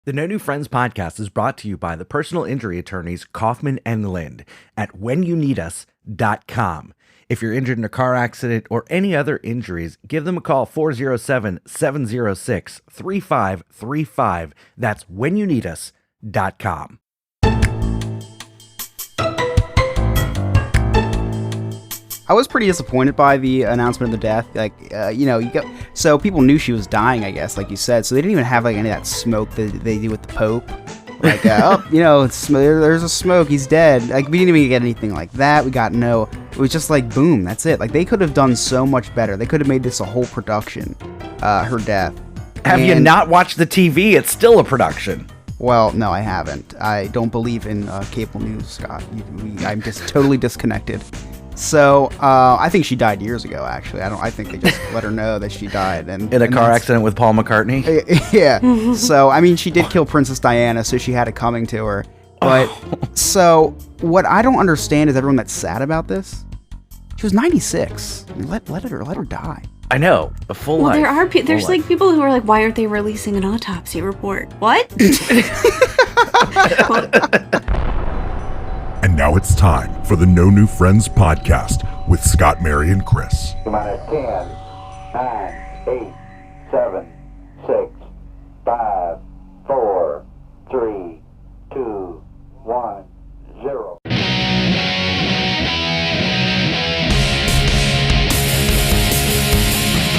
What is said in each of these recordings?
The No New Friends podcast is brought to you by the personal injury attorneys Kaufman and Lind at whenyouneedus.com. If you're injured in a car accident or any other injuries, give them a call 407-706-3535. That's whenyouneedus.com. I was pretty disappointed by the announcement of the death. So people knew she was dying, I guess, like you said. So they didn't even have like any of that smoke that they do with the Pope. Like, there's a smoke, he's dead. Like, we didn't even get anything like that. It was just like, boom, that's it. Like, they could have done so much better. They could have made this a whole production, her death. Have you not watched the TV? It's still a production. Well, no, I haven't. I don't believe in cable news, Scott. I'm just totally disconnected. So, I think she died years ago, actually. I think they just let her know that she died. In a car accident with Paul McCartney? Yeah. So, I mean, she did kill Princess Diana, so she had it coming to her. But, so, what I don't understand is everyone that's sad about this. She was 96. I mean, let her die. I know, a full life. Well, there's like people who are like, why aren't they releasing an autopsy report? What? And now it's time for the No New Friends podcast with Scott, Mary, and Chris. Come on, 10, 9, 8, 7, 6, 5, 4, 3, 2, 1, 0.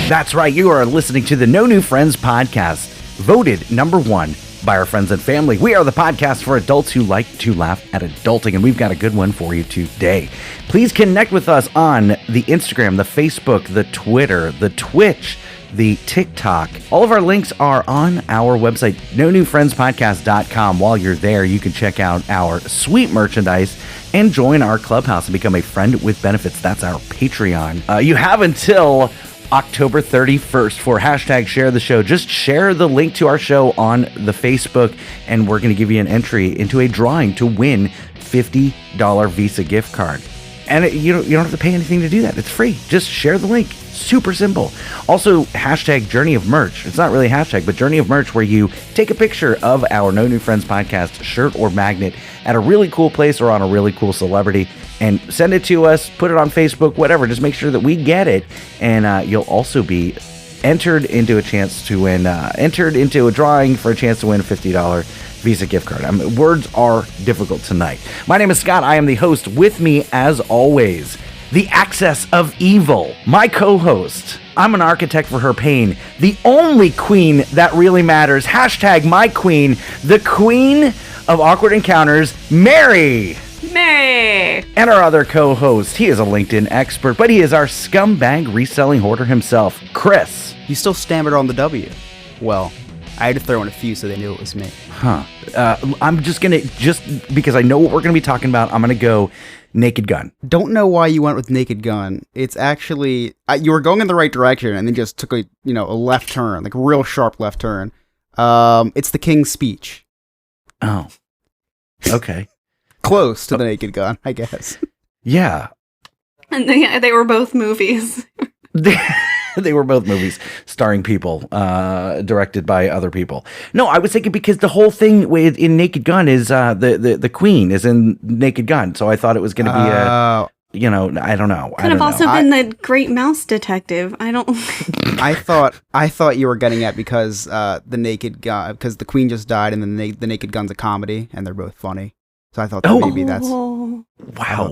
That's right, you are listening to the No New Friends podcast, voted number 1 by our friends and family. We are the podcast for adults who like to laugh at adulting, and we've got a good one for you today. Please connect with us on the Instagram, the Facebook, the Twitter, the Twitch, the TikTok. All of our links are on our website, nonewfriendspodcast.com. While you're there, you can check out our sweet merchandise and join our clubhouse and become a friend with benefits. That's our Patreon. You have until October 31st for hashtag share the show. Just share the link to our show on the Facebook, and we're going to give you an entry into a drawing to win $50 Visa gift card. And you don't have to pay anything to do that. It's free. Just share the link. Super simple. Also, hashtag Journey of Merch. It's not really a hashtag, but Journey of Merch, where you take a picture of our No New Friends podcast shirt or magnet at a really cool place or on a really cool celebrity and send it to us, put it on Facebook, whatever. Just make sure that we get it. And you'll also be entered into a chance to win, entered into a drawing for a chance to win a $50 Visa gift card. Words are difficult tonight. My name is Scott. I am the host. With me, as always, the Axis of Evil, my co-host. I'm an architect for her pain. The only queen that really matters. Hashtag my queen, the queen of awkward encounters, Mary. Mary. And our other co-host, he is a LinkedIn expert, but he is our scumbag reselling hoarder himself, Chris. You still stammered on the W. Well, I had to throw in a few so they knew it was me. I'm just because I know what we're gonna be talking about, I'm gonna go Naked Gun. Don't know why you went with Naked Gun. It's actually, you were going in the right direction and then just took a left turn, like a real sharp left turn. It's The King's Speech. Oh, okay. Close to The Naked Gun, I guess. Yeah. And they were both movies. They were both movies starring people, directed by other people. No, I was thinking because the whole thing in Naked Gun is the Queen is in Naked Gun, so I thought it was going to be I don't know. Could have also been the Great Mouse Detective. I don't. I thought you were getting at because the Naked Gun, because the Queen just died, and then the Naked Gun's a comedy, and they're both funny. So I thought that maybe that's wow.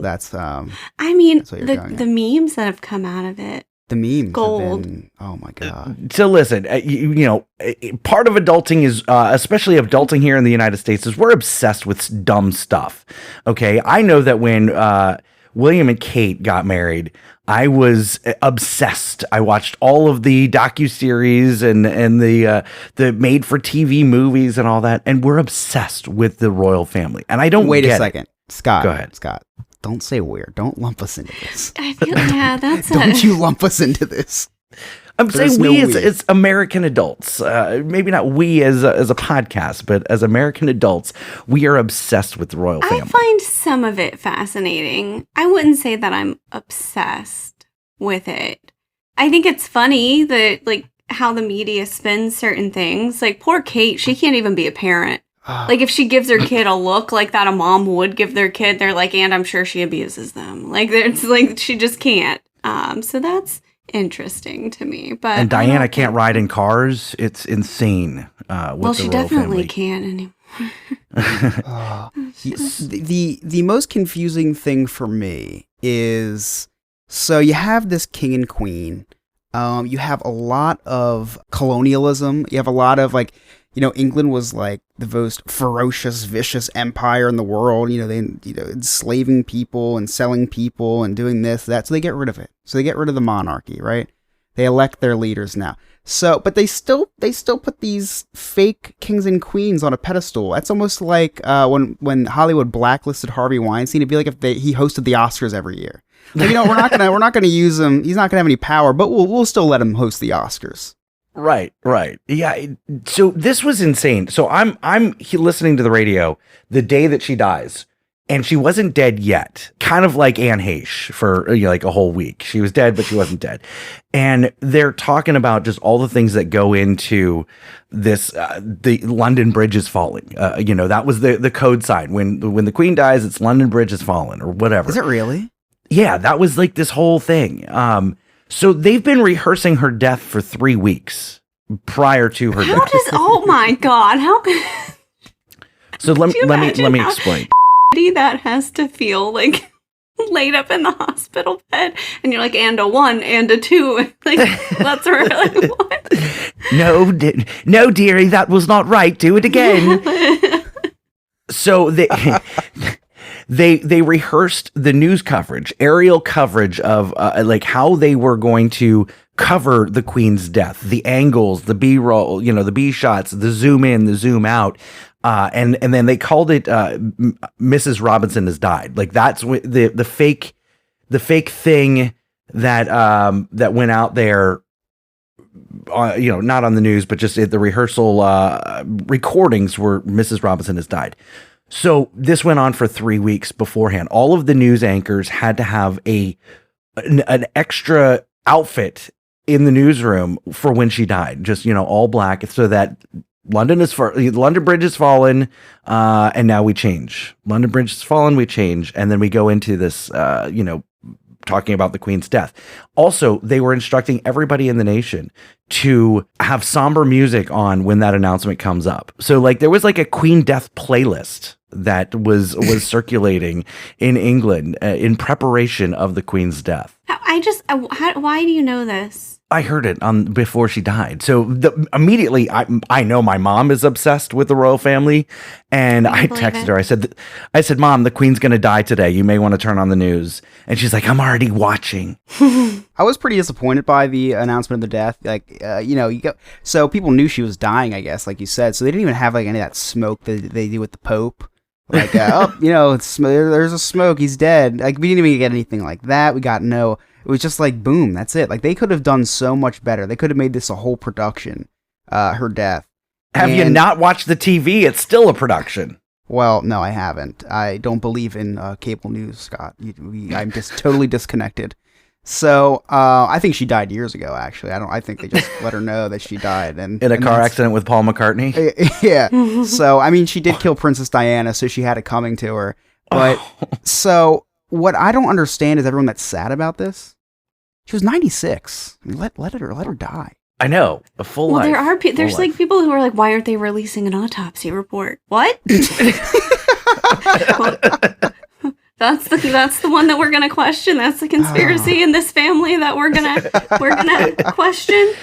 That's I mean, that's the memes that have come out of it. The memes Gold. have been, oh my god. So listen, part of adulting is, especially adulting here in the United States, is we're obsessed with dumb stuff. Okay, I know that when William and Kate got married, I was obsessed. I watched all of the docuseries and the made-for-TV movies and all that, and we're obsessed with the royal family. And I don't wait get a second, it. Scott. Go ahead, Scott. Don't say weird. Don't lump us into this. I feel that's Don't you lump us into this. I'm saying we as American adults, maybe not we as a podcast, but as American adults, we are obsessed with the royal family. I find some of it fascinating. I wouldn't say that I'm obsessed with it. I think it's funny that, like, how the media spins certain things. Like, poor Kate, she can't even be a parent. Like, if she gives her kid a look like that a mom would give their kid, they're like, and I'm sure she abuses them. Like, it's like she just can't. So that's interesting to me. But And Diana can't ride in cars. It's insane. Well, she definitely can't anymore. The most confusing thing for me is, so you have this king and queen. You have a lot of colonialism. You have a lot of, like, England was like the most ferocious, vicious empire in the world. They, enslaving people and selling people and doing this, that. So they get rid of it. So they get rid of the monarchy, right? They elect their leaders now. So, but they still put these fake kings and queens on a pedestal. That's almost like when Hollywood blacklisted Harvey Weinstein. It'd be like if he hosted the Oscars every year. Like, we're not gonna use him. He's not gonna have any power, but we'll still let him host the Oscars. Right. Yeah. So this was insane. So I'm listening to the radio the day that she dies, and she wasn't dead yet. Kind of like Anne Heche for like a whole week. She was dead, but she wasn't dead. And they're talking about just all the things that go into this. The London Bridge is falling. That was the code sign when the Queen dies. It's London Bridge has fallen or whatever. Is it really? Yeah, that was like this whole thing. So they've been rehearsing her death for 3 weeks prior to her death. Oh my God, how So let me explain. that has to feel like laid up in the hospital bed, and you're like, and a 1 and a 2, like that's where like what? No, dearie, that was not right. Do it again. So they rehearsed the news coverage, aerial coverage of like how they were going to cover the Queen's death, the angles, the B-roll, the B shots, the zoom in, the zoom out. And then they called it Mrs. Robinson has died. Like that's the fake thing that went out there. Not on the news, but just at the rehearsal recordings where Mrs. Robinson has died. So this went on for 3 weeks beforehand. All of the news anchors had to have an extra outfit in the newsroom for when she died. Just, all black, so that London Bridge has fallen, and now we change. London Bridge has fallen, we change, and then we go into this, talking about the Queen's death. Also, they were instructing everybody in the nation to have somber music on when that announcement comes up. So, like, there was like a Queen death playlist that was circulating in England in preparation of the Queen's death. Why do you know this? I heard it before she died. So immediately, I know my mom is obsessed with the royal family, and I texted her. I said, Mom, the Queen's going to die today. You may want to turn on the news. And she's like, I'm already watching. I was pretty disappointed by the announcement of the death. Like, so people knew she was dying, I guess, like you said. So they didn't even have like any of that smoke that they do with the Pope. Like, there's a smoke. He's dead. Like, we didn't even get anything like that. We got no. It was just like, boom, that's it. Like, they could have done so much better. They could have made this a whole production, her death. Have you not watched the TV? It's still a production. Well, no, I haven't. I don't believe in cable news, Scott. I'm just totally disconnected. So, I think she died years ago, actually. I think they just let her know that she died. In a car accident with Paul McCartney? Yeah. So, I mean, she did kill Princess Diana, so she had it coming to her. But, so, what I don't understand is everyone that's sad about this. She was 96. Let her die. I know, a full life. Well, there's like people who are like, why aren't they releasing an autopsy report? What? Well, that's the one that we're gonna question. That's the conspiracy in this family that we're gonna question.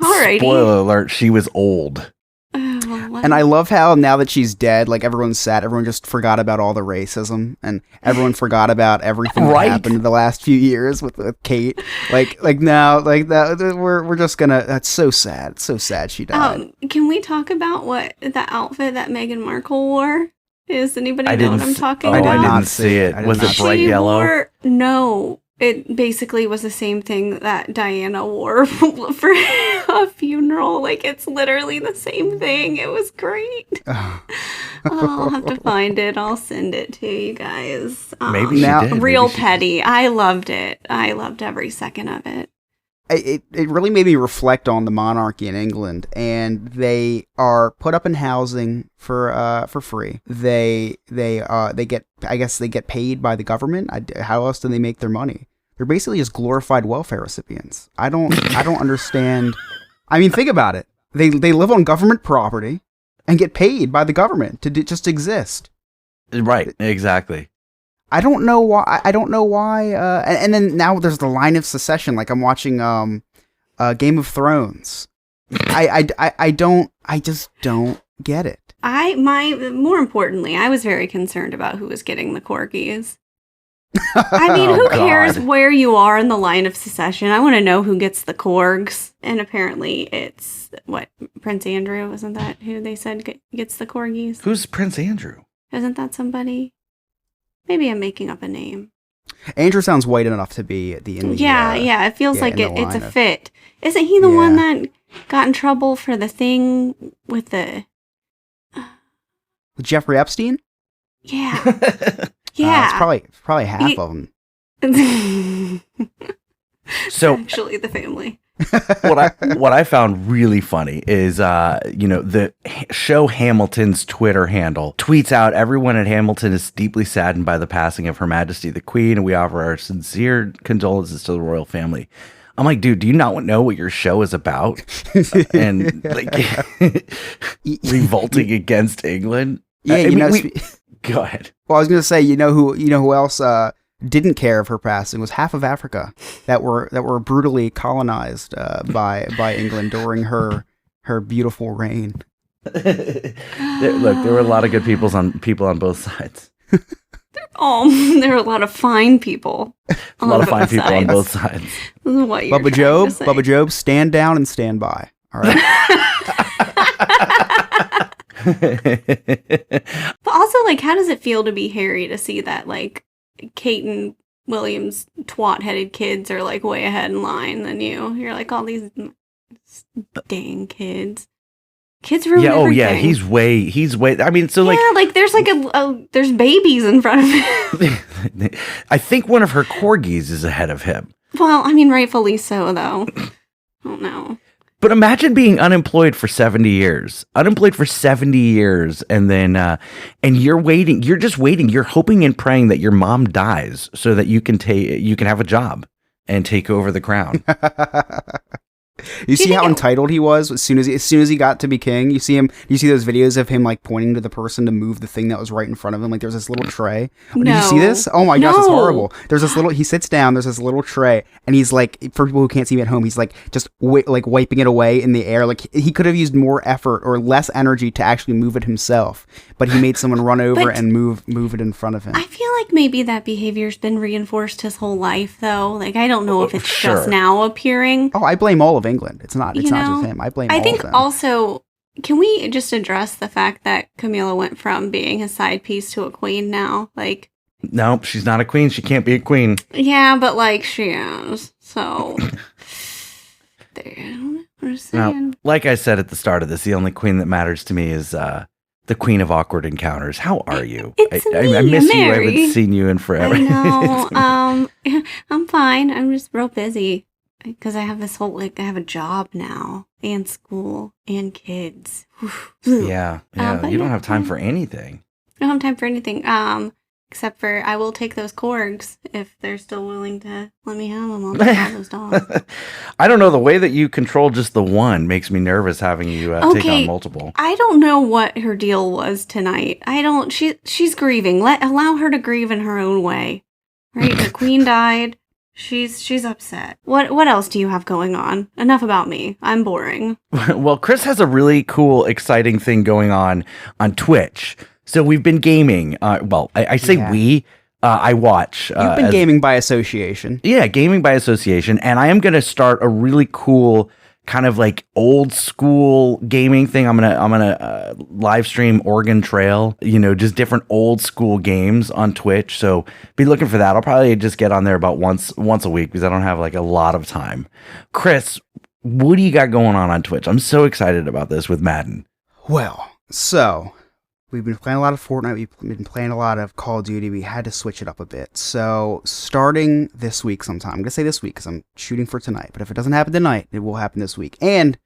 Alrighty. Spoiler alert: she was old. And I love how now that she's dead, like everyone's sad. Everyone just forgot about all the racism, and everyone forgot about everything that happened in the last few years with Kate. Like now, like that, we're just gonna. That's so sad. It's so sad she died. Can we talk about what the outfit that Meghan Markle wore? Does anybody know what I'm talking about? I didn't see it. Was it bright yellow? No. It basically was the same thing that Diana wore for a funeral. Like, it's literally the same thing. It was great. I'll have to find it. I'll send it to you guys. Maybe she did. Real petty. I loved it. I loved every second of it. it really made me reflect on the monarchy in England, and they are put up in housing for free. They get, I guess they get paid by the government. How else do they make their money? They're basically just glorified welfare recipients. I don't understand. I mean, think about it. They live on government property and get paid by the government to just exist. Right, exactly. I don't know why. And then now there's the line of succession. Like I'm watching Game of Thrones. I just don't get it. More importantly, I was very concerned about who was getting the corgis. I mean, who cares where you are in the line of succession? I want to know who gets the corgs. And apparently it's, Prince Andrew? Isn't that who they said gets the corgis? Who's Prince Andrew? Isn't that somebody? Maybe I'm making up a name. Andrew sounds white enough to be in the yeah. It feels like it's a fit. Isn't he the one that got in trouble for the thing with the Jeffrey Epstein? Yeah. Yeah. It's probably half of them. So actually, the family. what I found really funny is the show Hamilton's Twitter handle tweets out, "Everyone at Hamilton is deeply saddened by the passing of Her Majesty the Queen, and we offer our sincere condolences to the royal family." I'm like, dude, do you not know what your show is about? And like revolting against England? Yeah, go ahead. Well, I was gonna say, you know who else didn't care of her passing was half of Africa that were brutally colonized by England during her beautiful reign. There were a lot of good people on both sides. There were a lot of fine people. A lot of fine people on both sides. Bubba Job, stand down and stand by. All right. But also, like, how does it feel to be Harry to see that, like, Kate and William's twat-headed kids are, like, way ahead in line than you? You're like, all these dang kids. Kids ruin everything. Oh yeah, he's way. I mean, so like, yeah, like there's like there's babies in front of him. I think one of her corgis is ahead of him. Well, I mean, rightfully so, though. I don't know. But imagine being unemployed for 70 years. And then and you're waiting. You're just waiting. You're hoping and praying that your mom dies so that you can have a job and take over the crown. You see how entitled he was as soon as he got to be king. You see those videos of him like pointing to the person to move the thing that was right in front of him. Like there's this little tray. Did you see this? Oh my gosh, it's horrible. There's this little. He sits down. There's this little tray, and he's like, for people who can't see me at home, he's like just like wiping it away in the air. Like he could have used more effort or less energy to actually move it himself, but he made someone run over and move it in front of him. I feel like maybe that behavior's been reinforced his whole life, though. Like I don't know if it's just now appearing. Oh, I blame all of England. It's not just him. I blame all of them. I think also, can we just address the fact that Camilla went from being a side piece to a queen now? Like, nope, she's not a queen. She can't be a queen. Yeah, but like she is. So, now, like I said at the start of this, the only queen that matters to me is the Queen of Awkward Encounters. How are you? I miss you. I haven't seen you in forever. I know. I'm fine. I'm just real busy. Because I have this whole, like, I have a job now, and school, and kids. Yeah. You don't have time for anything. I don't have time for anything, except for I will take those corgs if they're still willing to let me have them. I'll take all those dogs. I don't know, the way that you control just the one makes me nervous having you take on multiple. I don't know what her deal was tonight. She's grieving. Allow her to grieve in her own way. Right? Her queen died. She's upset. What else do you have going on? Enough about me. I'm boring. Well, Chris has a really cool, exciting thing going on Twitch. So we've been gaming. I say we. I watch. You've been gaming by association. Yeah, gaming by association. And I am going to start a really cool kind of like old school gaming thing. I'm gonna live stream Oregon Trail, just different old school games on Twitch. So be looking for that. I'll probably just get on there about once a week because I don't have like a lot of time. Chris, what do you got going on Twitch? I'm so excited about this with Madden. Well, so We've been playing a lot of Fortnite. We've been playing a lot of Call of Duty. We had to switch it up a bit. So starting this week sometime, I'm going to say this week because I'm shooting for tonight. But if it doesn't happen tonight, it will happen this week. And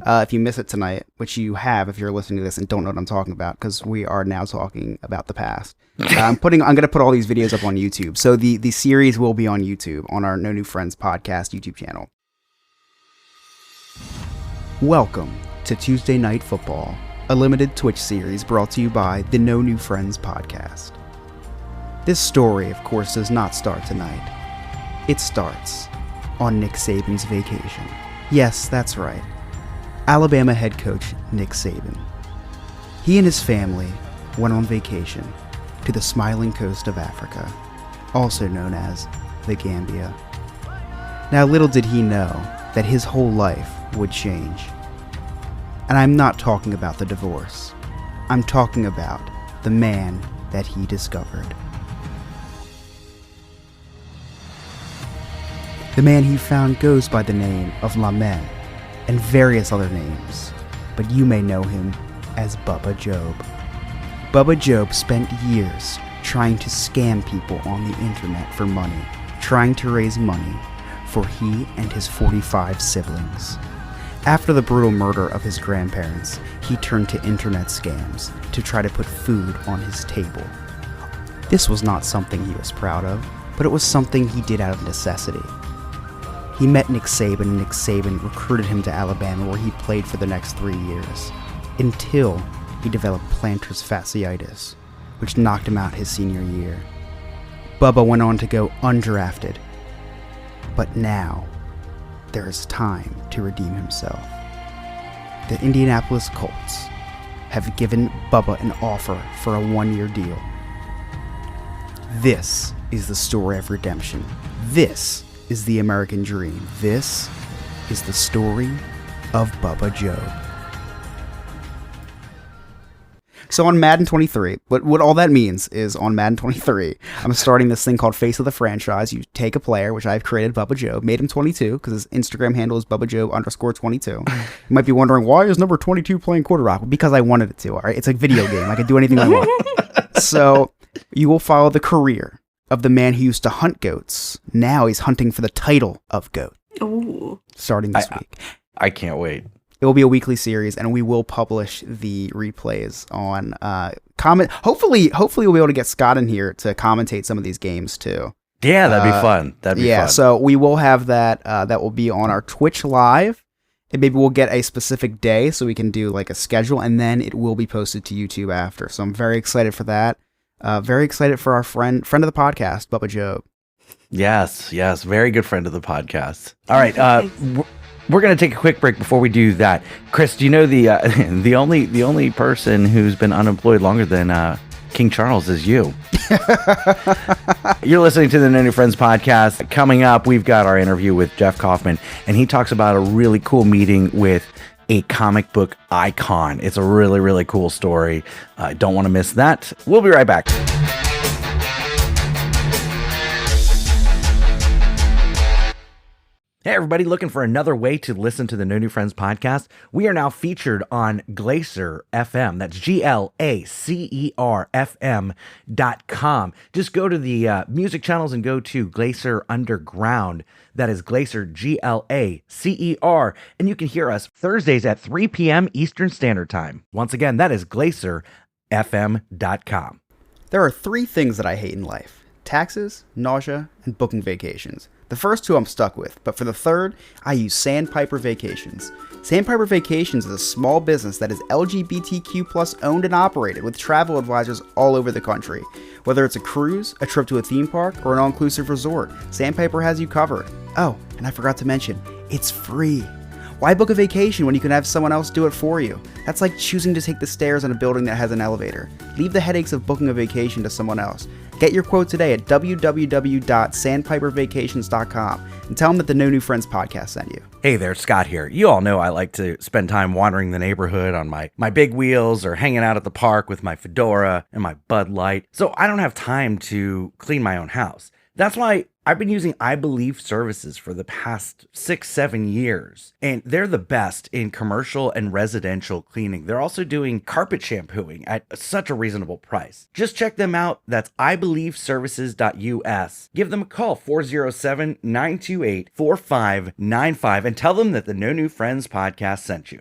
if you miss it tonight, which you have if you're listening to this and don't know what I'm talking about, because we are now talking about the past. I'm going to put all these videos up on YouTube. So the series will be on YouTube, on our No New Friends podcast YouTube channel. Welcome to Tuesday Night Football, a limited Twitch series brought to you by the No New Friends podcast. This story, of course, does not start tonight. It starts on Nick Saban's vacation. Yes, that's right. Alabama head coach Nick Saban. He and his family went on vacation to the smiling coast of Africa, also known as the Gambia. Now, little did he know that his whole life would change. And I'm not talking about the divorce. I'm talking about the man that he discovered. The man he found goes by the name of Lamed and various other names, but you may know him as Bubba Job. Bubba Job spent years trying to scam people on the internet for money, trying to raise money for he and his 45 siblings. After the brutal murder of his grandparents, he turned to internet scams to try to put food on his table. This was not something he was proud of, but it was something he did out of necessity. He met Nick Saban, and Nick Saban recruited him to Alabama, where he played for the next 3 years, until he developed plantar fasciitis, which knocked him out his senior year. Bubba went on to go undrafted, but now there is time to redeem himself. The Indianapolis Colts have given Bubba an offer for a 1-year deal. This is the story of redemption. This is the American dream. This is the story of Bubba Job. So on Madden 23, what all that means is on Madden 23, I'm starting this thing called Face of the Franchise. You take a player, which I've created, Bubba Job, made him 22 because his Instagram handle is BubbaJob_22. You might be wondering, why is number 22 playing quarterback? Well, because I wanted it to, all right? It's a video game. I can do anything I want. So you will follow the career of the man who used to hunt goats. Now he's hunting for the title of GOAT. Ooh. Starting this week. I can't wait. It will be a weekly series, and we will publish the replays on comment. Hopefully we'll be able to get Scott in here to commentate some of these games too. Yeah, that'd be fun. That'd be fun. So we will have that. That will be on our Twitch live, and maybe we'll get a specific day so we can do like a schedule, and then it will be posted to YouTube after. So I'm very excited for that. Very excited for our friend of the podcast, Bubba Job. Yes, very good friend of the podcast. All right, we're gonna take a quick break before we do that. Chris, do you know the only person who's been unemployed longer than King Charles is you? You're listening to the No New Friends podcast. Coming up, we've got our interview with Jeff Kaufman, and he talks about a really cool meeting with a comic book icon. It's a really, really cool story. Don't want to miss that. We'll be right back. Hey everybody, looking for another way to listen to the No New Friends podcast? We are now featured on Glacier FM. That's GLACER FM.com. Just go to the music channels and go to Glacier Underground. That is Glacier, GLACER. And you can hear us Thursdays at 3 p.m. Eastern Standard Time. Once again, that is GlacierFM.com. There are 3 things that I hate in life: taxes, nausea, and booking vacations. The first 2 I'm stuck with, but for the third, I use Sandpiper Vacations. Sandpiper Vacations is a small business that is LGBTQ+ owned and operated with travel advisors all over the country. Whether it's a cruise, a trip to a theme park, or an all-inclusive resort, Sandpiper has you covered. Oh, and I forgot to mention, it's free. Why book a vacation when you can have someone else do it for you? That's like choosing to take the stairs in a building that has an elevator. Leave the headaches of booking a vacation to someone else. Get your quote today at www.sandpipervacations.com and tell them that the No New Friends podcast sent you. Hey there, Scott here. You all know I like to spend time wandering the neighborhood on my big wheels or hanging out at the park with my fedora and my Bud Light. So I don't have time to clean my own house. That's why I've been using I Believe services for the past 6-7 years, and they're the best in commercial and residential cleaning. They're also doing carpet shampooing at such a reasonable price. Just check them out. That's ibelieveservices.us. Give them a call, 407-928-4595, and tell them that the No New Friends podcast sent you.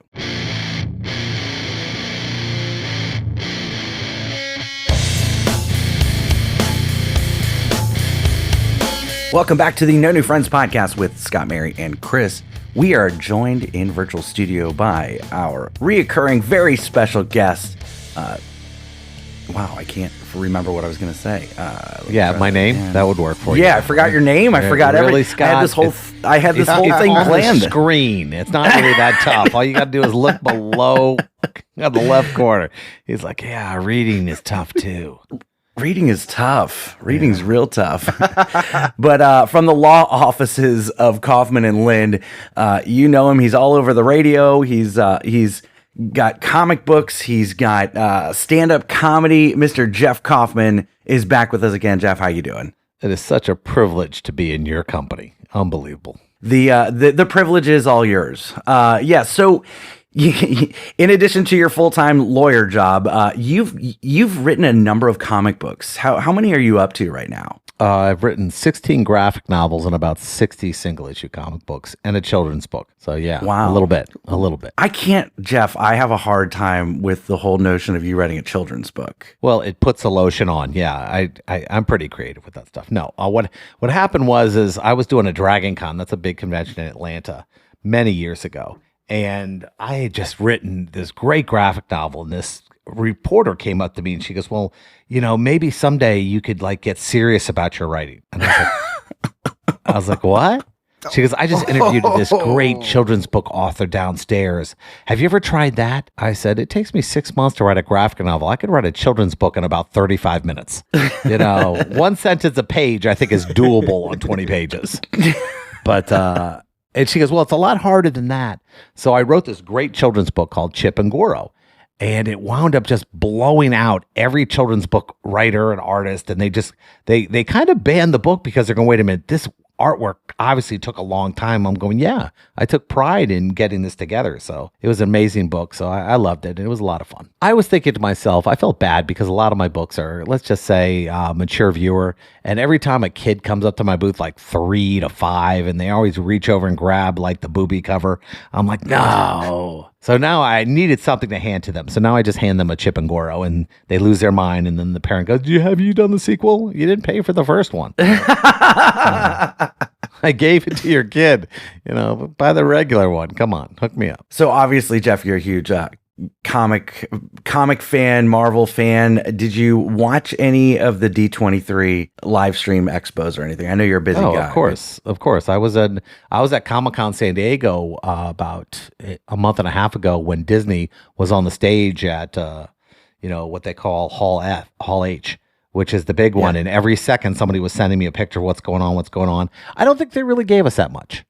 Welcome back to the No New Friends podcast with Scott, Mary, and Chris. We are joined in virtual studio by our reoccurring, very special guest. Wow, I can't remember what I was going to say. My name, that would work for you. Yeah, I forgot your name. I forgot really, everything. Scott, I had this whole thing on planned. The screen. It's not really that tough. All you got to do is look below on the left corner. He's like, yeah, reading is tough too. Reading is tough. Reading's real tough. But from the law offices of Kaufman and Lind, you know him. He's all over the radio. He's got comic books. He's got stand-up comedy. Mr. Jeff Kaufman is back with us again. Jeff, how you doing? It is such a privilege to be in your company. Unbelievable. The privilege is all yours. So in addition to your full-time lawyer job, you've written a number of comic books. How many are you up to right now? I've written 16 graphic novels and about 60 single-issue comic books and a children's book. So yeah, wow. A little bit. I can't, Jeff. I have a hard time with the whole notion of you writing a children's book. Well, it puts the lotion on. Yeah, I'm pretty creative with that stuff. No, what happened was I was doing a Dragon Con. That's a big convention in Atlanta many years ago. And I had just written this great graphic novel, and this reporter came up to me and she goes, well, maybe someday you could get serious about your writing. And I was like, what? She goes, I just interviewed this great children's book author downstairs. Have you ever tried that? I said, it takes me 6 months to write a graphic novel. I could write a children's book in about 35 minutes. One sentence a page, I think, is doable on 20 pages. But, and she goes, well, it's a lot harder than that. So I wrote this great children's book called Chip and Goro. And it wound up just blowing out every children's book writer and artist. And they kind of banned the book because they're going, wait a minute, this artwork obviously took a long time. I'm going, yeah, I took pride in getting this together. So it was an amazing book. So I loved it. And it was a lot of fun. I was thinking to myself, I felt bad because a lot of my books are, let's just say, mature viewer. And every time a kid comes up to my booth, 3 to 5, and they always reach over and grab the booby cover, I'm like, no. So now I needed something to hand to them. So now I just hand them a Chip and Goro, and they lose their mind. And then the parent goes, have you done the sequel? You didn't pay for the first one. I gave it to your kid, buy the regular one. Come on, hook me up. So obviously, Jeff, you're a huge comic fan, Marvel fan. Did you watch any of the D23 live stream expos or anything? I know you're a busy guy. Of course. I was at Comic-Con San Diego about a month and a half ago when Disney was on the stage at what they call Hall H, which is the big one. And every second somebody was sending me a picture of what's going on. I don't think they really gave us that much.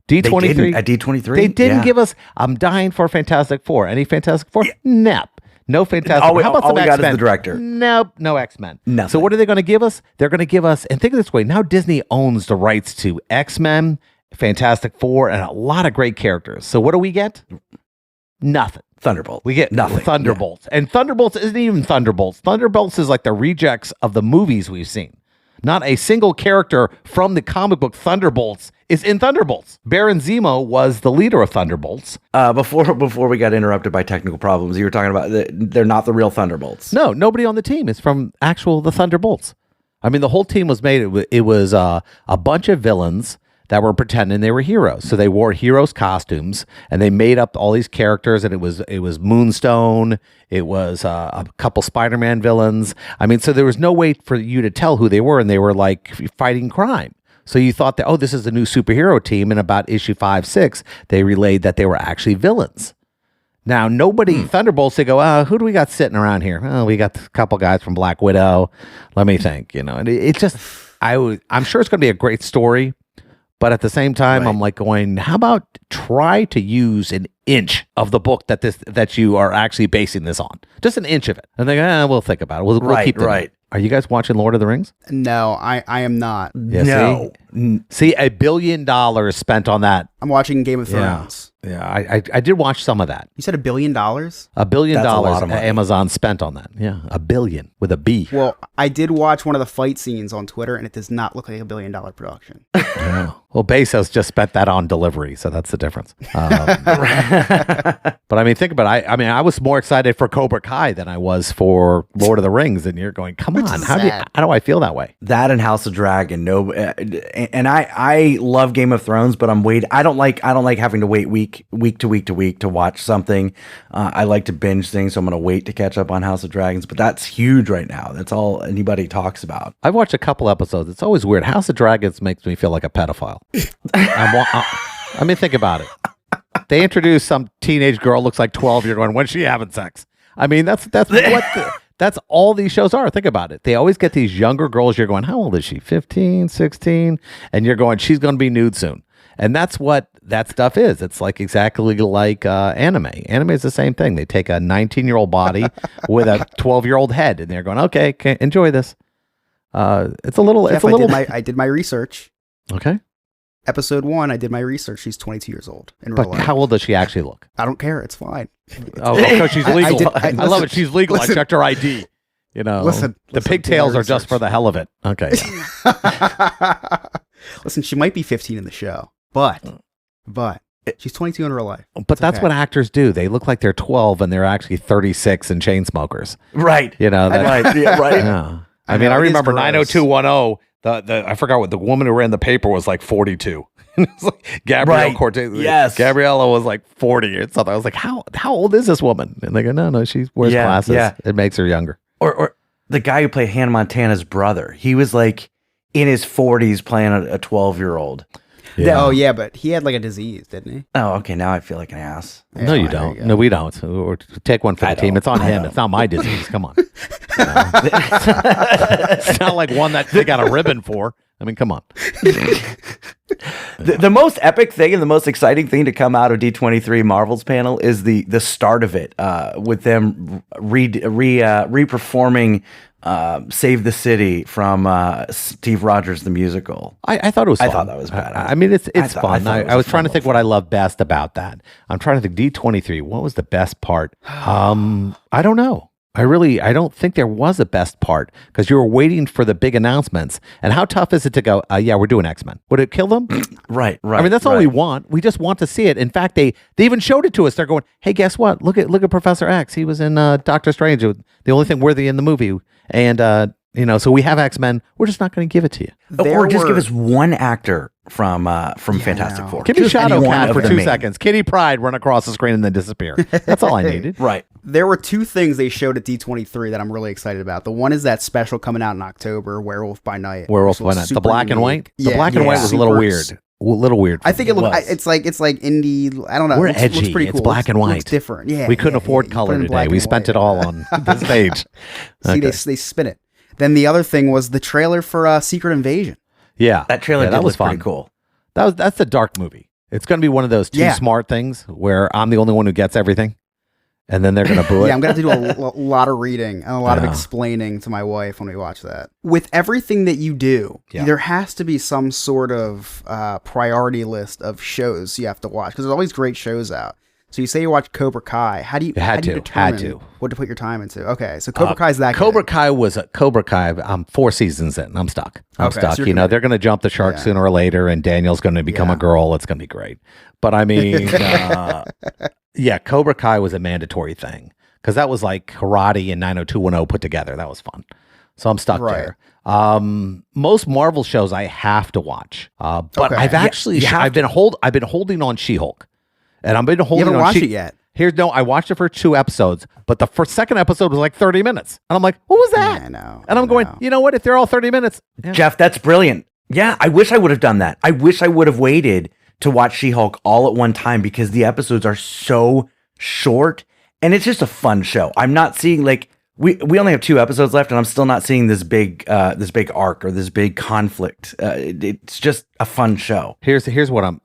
D23 at D23, they didn't give us. I'm dying for Fantastic Four. Any Fantastic Four? Nope. No Fantastic Four. How about some X-Men? All we got is the director. Nope. No X-Men. Nothing. So what are they going to give us? They're going to give us, and think of it this way, now Disney owns the rights to X-Men, Fantastic Four, and a lot of great characters. So what do we get? Nothing. Thunderbolt. We get nothing. Thunderbolts. Yeah. And Thunderbolts isn't even Thunderbolts. Thunderbolts is like the rejects of the movies we've seen. Not a single character from the comic book Thunderbolts is in Thunderbolts. Baron Zemo was the leader of Thunderbolts. Before we got interrupted by technical problems, you were talking about they're not the real Thunderbolts. No, nobody on the team is from the Thunderbolts. I mean, the whole team was made. It was a bunch of villains that were pretending they were heroes. So they wore heroes' costumes, and they made up all these characters, and it was Moonstone, it was a couple Spider-Man villains. I mean, so there was no way for you to tell who they were, and they were fighting crime. So you thought that, this is the new superhero team, and about issue 5, 6, they relayed that they were actually villains. Now, Thunderbolts, they go, who do we got sitting around here? Oh, we got a couple guys from Black Widow. Let me think, and it just, I'm sure it's going to be a great story. But at the same time, right. I'm going, how about try to use an inch of the book that you are actually basing this on. Just an inch of it. And they go, we'll think about it. We'll keep them. Right. Are you guys watching Lord of the Rings? No, I am not. Yeah, No. See, $1 billion spent on that. I'm watching Game of Thrones. Yeah, I did watch some of that. You said $1 billion? $1 billion That's a lot of money. Amazon spent on that. Yeah, $1 billion with a B. Well, I did watch one of the fight scenes on Twitter, and it does not look like $1 billion production. Yeah. Well, Bezos just spent that on delivery, so that's the difference. But I mean, think about it. I was more excited for Cobra Kai than I was for Lord of the Rings, and you're going, come on, how do I feel that way? That and House of Dragon. No, and I love Game of Thrones, but I don't like having to wait week to week to watch something. I like to binge things, so I'm going to wait to catch up on House of Dragons. But that's huge right now. That's all anybody talks about. I've watched a couple episodes. It's always weird. House of Dragons makes me feel like a pedophile. I mean, think about it. They introduce some teenage girl, looks like 12. You're going, when's she having sex? I mean, that's that's all these shows are. Think about it. They always get these younger girls. You're going, how old is she? 15, 16? And you're going, she's going to be nude soon. And that's what that stuff is. It's like exactly like anime. Anime is the same thing. They take a 19-year-old body with a 12-year-old head, and they're going, okay, enjoy this. It's a little. Jeff, it's a little. I did my research. Okay. Episode 1, I did my research. She's 22 years old in real But life. how old does she actually look? I don't care. It's fine. Oh, because she's legal. I did- love it. She's legal. listen. I checked her ID. You know, Listen, the did pigtails my are just for research. the hell of it. Okay. Listen, she might be 15 in the show, but she's 22 in real life. But that's okay. what actors do. They look like they're 12 and they're actually 36 and chain smokers. Right. You know, that, Right. Yeah, right. yeah. I I mean, know, I it is remember gross. 90210. I forgot what the woman who ran the paper was like 42. It was like Gabrielle Right. Cortez. Yes. Gabriella was like 40 or something. I was like, how old is this woman? And they go, no, she wears Yeah, glasses. yeah. It makes her younger. Or the guy who played Hannah Montana's brother. He was like in his 40s playing a 12-year-old. Oh, yeah, but he had like a disease, didn't he? Oh, okay. Now I feel like an ass. No, you fine, there don't. you go. No, we don't. Or take one for the I team. don't. It's on I him. don't. It's not my disease. Come on. It's not like one that they got a ribbon for. I mean, come on. The most epic thing and the most exciting thing to come out of D23 Marvel's panel is the start of it with them re-performing Save the City from Steve Rogers the musical. I thought it was fun. I thought that was badass. I mean, it's I thought fun. it was I was a trying to fun think what I love best about that. I'm trying to think D23. What was the best part? I don't know. I don't think there was a best part because you were waiting for the big announcements. And how tough is it to go, yeah, we're doing X-Men. Would it kill them? Right. I mean, that's all we want. We just want to see it. In fact, they even showed it to us. They're going, hey, guess what? Look at Professor X. He was in Doctor Strange, the only thing worthy in the movie. And, so we have X-Men. We're just not going to give it to you. Or just give us one actor from Fantastic no. Four. Give me Just Shadow any one Cat of for the 2 main. seconds. Kitty Pryde run across the screen and then disappear. That's all I needed. Right. There were 2 things they showed at D23 that I'm really excited about. The one is that special coming out in October, Werewolf by Night. Werewolf which was by Night. The super black and white. unique. The black and white was a little super- weird. A little weird. I think it looked. was. It's like indie. I don't know. We're it looks edgy. pretty It's cool. black and Looks white. different. Yeah. we couldn't yeah, afford yeah. You color put it in black today. We and spent white. it all on this page. See, Okay. they spin it. Then the other thing was the trailer for Secret Invasion. Yeah, That trailer yeah, did that was look fun. pretty cool. That's a dark movie. It's going to be one of those too Yeah. smart things where I'm the only one who gets everything, and then they're going to boo it. Yeah, I'm gonna have to do a lot of reading and a lot of Yeah. explaining to my wife when we watch that. With everything that you do, Yeah. there has to be some sort of priority list of shows you have to watch because there's always great shows out. So you say you watch Cobra Kai. How do you Had to. determine what to put your time into? Okay, so Cobra Kai's that Cobra good. Kai was Cobra Kai. I'm 4 seasons in. I'm stuck. I'm Okay, stuck. so you're You know, committed. they're going to jump the shark Yeah. sooner or later, and Daniel's going to become Yeah. a girl. It's going to be great. But I mean, yeah, Cobra Kai was a mandatory thing because that was like karate and 90210 put together. That was fun. So I'm stuck Right. there. Most Marvel shows I have to watch, but Okay. I've actually I've been holding on She-Hulk, and I've been You holding haven't on. watched it yet. I watched it for 2 episodes, but the second episode was like 30 minutes. And I'm like, what was that? Yeah, I know. And I'm going, you know what? If they're all 30 minutes, yeah. Jeff, that's brilliant. Yeah, I wish I would have done that. I wish I would have waited to watch She-Hulk all at one time because the episodes are so short and it's just a fun show. I'm not seeing like we only have 2 episodes left and I'm still not seeing this big arc or this big conflict. It's just a fun show. Here's what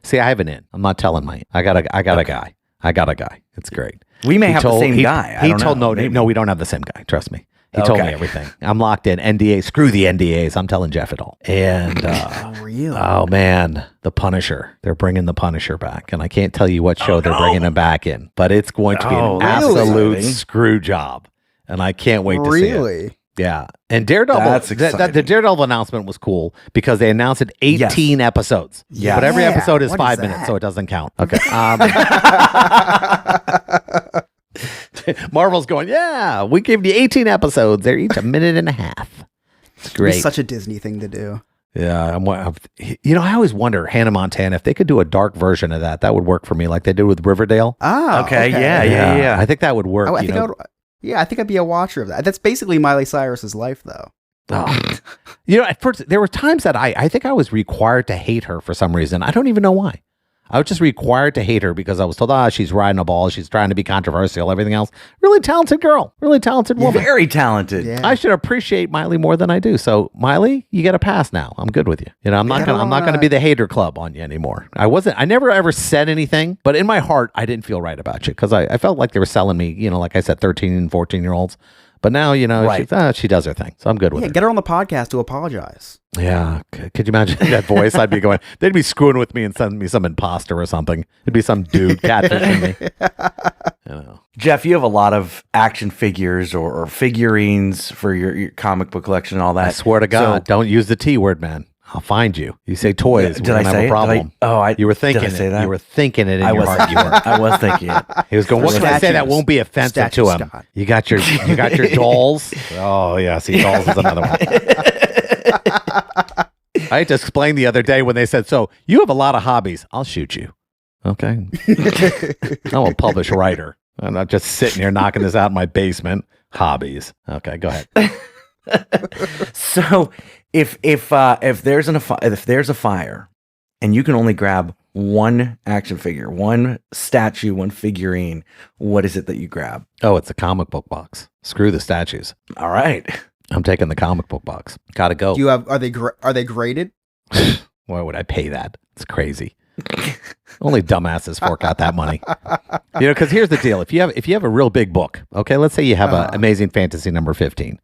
see, I have an in. I'm not telling I got a guy. I got a guy. It's great. We may He have the same guy. I He don't told know. no, we don't have the same guy. Trust me. He told me Okay. everything. I'm locked in. NDA. Screw the NDAs. I'm telling Jeff it all. And Really? oh man, the Punisher. They're bringing the Punisher back, and I can't tell you what show they're bringing him back in, but it's going to be Oh, an that's absolute exciting. screw job, and I can't wait to see it. Really? Yeah, and Daredevil. That's The exciting. Daredevil announcement was cool because they announced it 18 episodes. Yes. but every Yeah, episode is what 5 is minutes, that? so it doesn't count. Okay. Marvel's going, yeah, we gave you 18 episodes. They're each a minute and a half. It's great. It's such a Disney thing to do. Yeah, I always wonder, Hannah Montana, if they could do a dark version of that, that would work for me, like they did with Riverdale. Oh, Okay, yeah. I think that would work. Oh, I you think know. I think I'd be a watcher of that. That's basically Miley Cyrus's life, though. Oh. You know, at first there were times that I think I was required to hate her for some reason. I don't even know why. I was just required to hate her because I was told, she's riding a ball, she's trying to be controversial, everything else. Really talented girl, really talented woman. Very talented. Yeah. I should appreciate Miley more than I do. So Miley, you get a pass now. I'm good with you. You know, I'm not gonna be the hater club on you anymore. I never ever said anything, but in my heart, I didn't feel right about you because I felt like they were selling me, you know, like I said, 13 and 14-year-olds. But now, you know, Right. she does her thing. So I'm good with Yeah, her. get her on the podcast to apologize. Yeah. Could you imagine that voice? I'd be going, they'd be screwing with me and sending me some imposter or something. It'd be some dude catfishing me. You know. Jeff, you have a lot of action figures or figurines for your comic book collection and all that. I swear to God, So- don't use the T word, man. I'll find you. You say toys. Did we're I gonna say have it? a problem. You were thinking did I say it. that? You were thinking it in I your was heart. You were. I was thinking it. He was going, what can I say that Statues. won't be offensive to Statues, him? Scott. You got your dolls. Oh yeah, see, dolls is another one. I had to explain the other day when they said, so you have a lot of hobbies. I'll shoot you. Okay. I'm a published writer. I'm not just sitting here knocking this out in my basement. Hobbies. Okay, go ahead. So if there's a fire and you can only grab one action figure, one statue, one figurine, what is it that you grab? Oh, it's a comic book box. Screw the statues. All right. I'm taking the comic book box. Gotta go. Do you have? Are they graded? Why would I pay that? It's crazy. Only dumbasses fork out that money. You know, because here's the deal: if you have a real big book, okay, let's say you have a Amazing Fantasy number 15.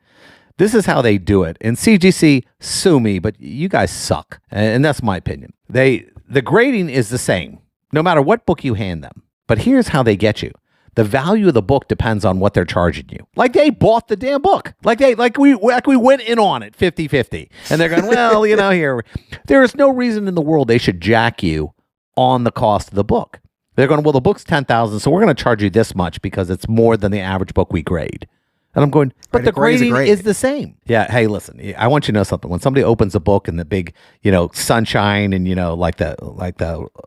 This is how they do it. In CGC, sue me, but you guys suck, and that's my opinion. The grading is the same, no matter what book you hand them. But here's how they get you. The value of the book depends on what they're charging you. Like they bought the damn book. Like we went in on it 50-50. And they're going, well, you know, here. There is no reason in the world they should jack you on the cost of the book. They're going, well, the book's $10,000, so we're going to charge you this much because it's more than the average book we grade. And I'm going, but Right, the a grade is a grading grade. is the same. Yeah. Hey, listen, I want you to know something. When somebody opens a book and the big, you know, sunshine and, you know, like the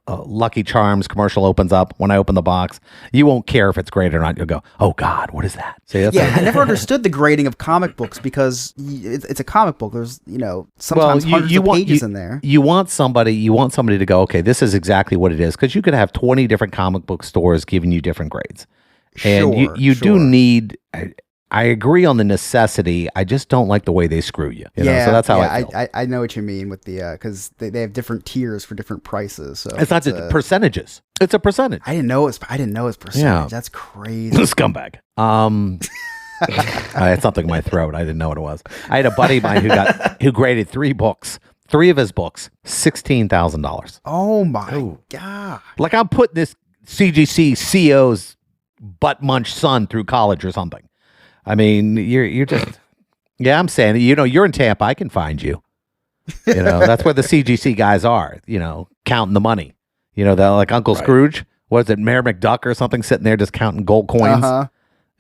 Lucky Charms commercial opens up, when I open the box, you won't care if it's graded or not. You'll go, oh God, what is that? See, that's Yeah, I never understood the grading of comic books because it's a comic book. There's sometimes hundreds of pages in there. You want somebody to go, okay, this is exactly what it is, because you could have 20 different comic book stores giving you different grades, and you do need. I agree on the necessity. I just don't like the way they screw you. You know? So that's how I feel. I know what you mean with the because they have different tiers for different prices. So It's not just percentages. It's a percentage. I didn't know it's percentage. Yeah. That's crazy. Scumbag. I had something in my throat. I didn't know what it was. I had a buddy of mine who graded 3 books. 3 of his books, $16,000. Oh my god! Like I'm putting this CGC CO's butt munch son through college or something. I mean, you're just, yeah, I'm saying, you know, you're in Tampa. I can find you. You know, that's where the CGC guys are, you know, counting the money. You know, they're like Uncle Scrooge. What is it, Mayor McDuck or something, sitting there just counting gold coins?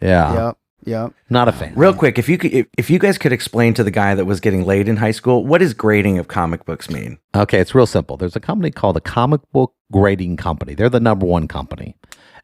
Yeah. Yep. Not a fan. Real quick, if you guys could explain to the guy that was getting laid in high school, what does grading of comic books mean? Okay, it's real simple. There's a company called the Comic Book Grading Company. They're the #1 company.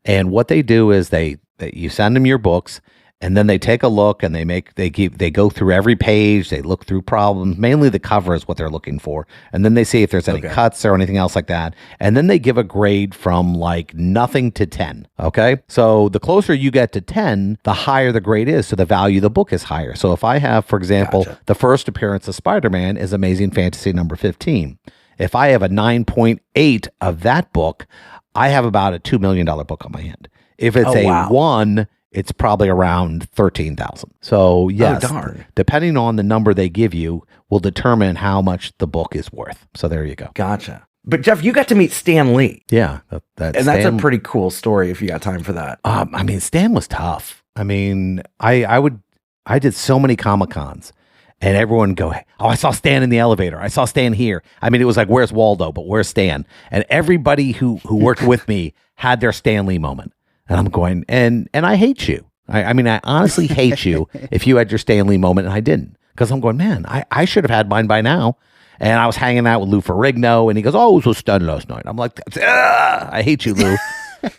And what they do is you send them your books, and then they take a look and they go through every page. They look through problems. Mainly the cover is what they're looking for. And then they see if there's any cuts or anything else like that. And then they give a grade from like nothing to 10. Okay. So the closer you get to 10, the higher the grade is. So the value of the book is higher. So if I have, for example, the first appearance of Spider-Man is Amazing Fantasy number 15. If I have a 9.8 of that book, I have about a $2 million book on my hand. If it's Oh, wow. 1, it's probably around 13,000. So yes, darn. depending on the number they give you will determine how much the book is worth. So there you go. Gotcha. But Jeff, you got to meet Stan Lee. Yeah. And that's a pretty cool story if you got time for that. I mean, Stan was tough. I mean, I did so many Comic-Cons and everyone would go, oh, I saw Stan in the elevator. I saw Stan here. I mean, it was like, where's Waldo? But where's Stan? And everybody who worked with me had their Stan Lee moment. And I'm going, and I hate you. I mean, I honestly hate you if you had your Stan Lee moment and I didn't. Because I'm going, man, I should have had mine by now. And I was hanging out with Lou Ferrigno, and he goes, oh, it was Stan last night. I'm like, I hate you, Lou.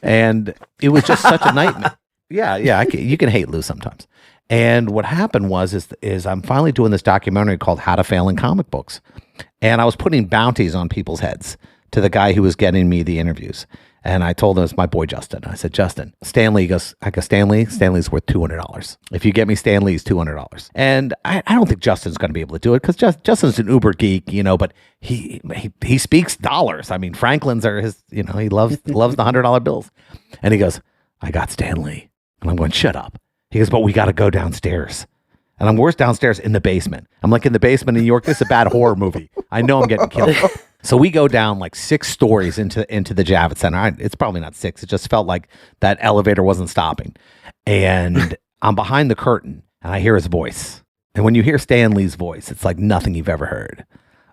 And it was just such a nightmare. Yeah, you can hate Lou sometimes. And what happened is I'm finally doing this documentary called How to Fail in Comic Books. And I was putting bounties on people's heads to the guy who was getting me the interviews. And I told him it's my boy Justin. I said, Justin, Stanley goes, Stanley's worth $200. If you get me Stan Lee's $200. And I don't think Justin's going to be able to do it because Justin's an uber geek, but he speaks dollars. I mean, Franklin's are his, he loves the $100 bills. And he goes, I got Stan Lee. And I'm going, shut up. He goes, but we got to go downstairs. And I'm worse downstairs in the basement. I'm like in the basement in New York. This is a bad horror movie. I know I'm getting killed. So we go down like 6 stories into the Javits Center. It's probably not 6. It just felt like that elevator wasn't stopping. And I'm behind the curtain and I hear his voice. And when you hear Stan Lee's voice, it's like nothing you've ever heard.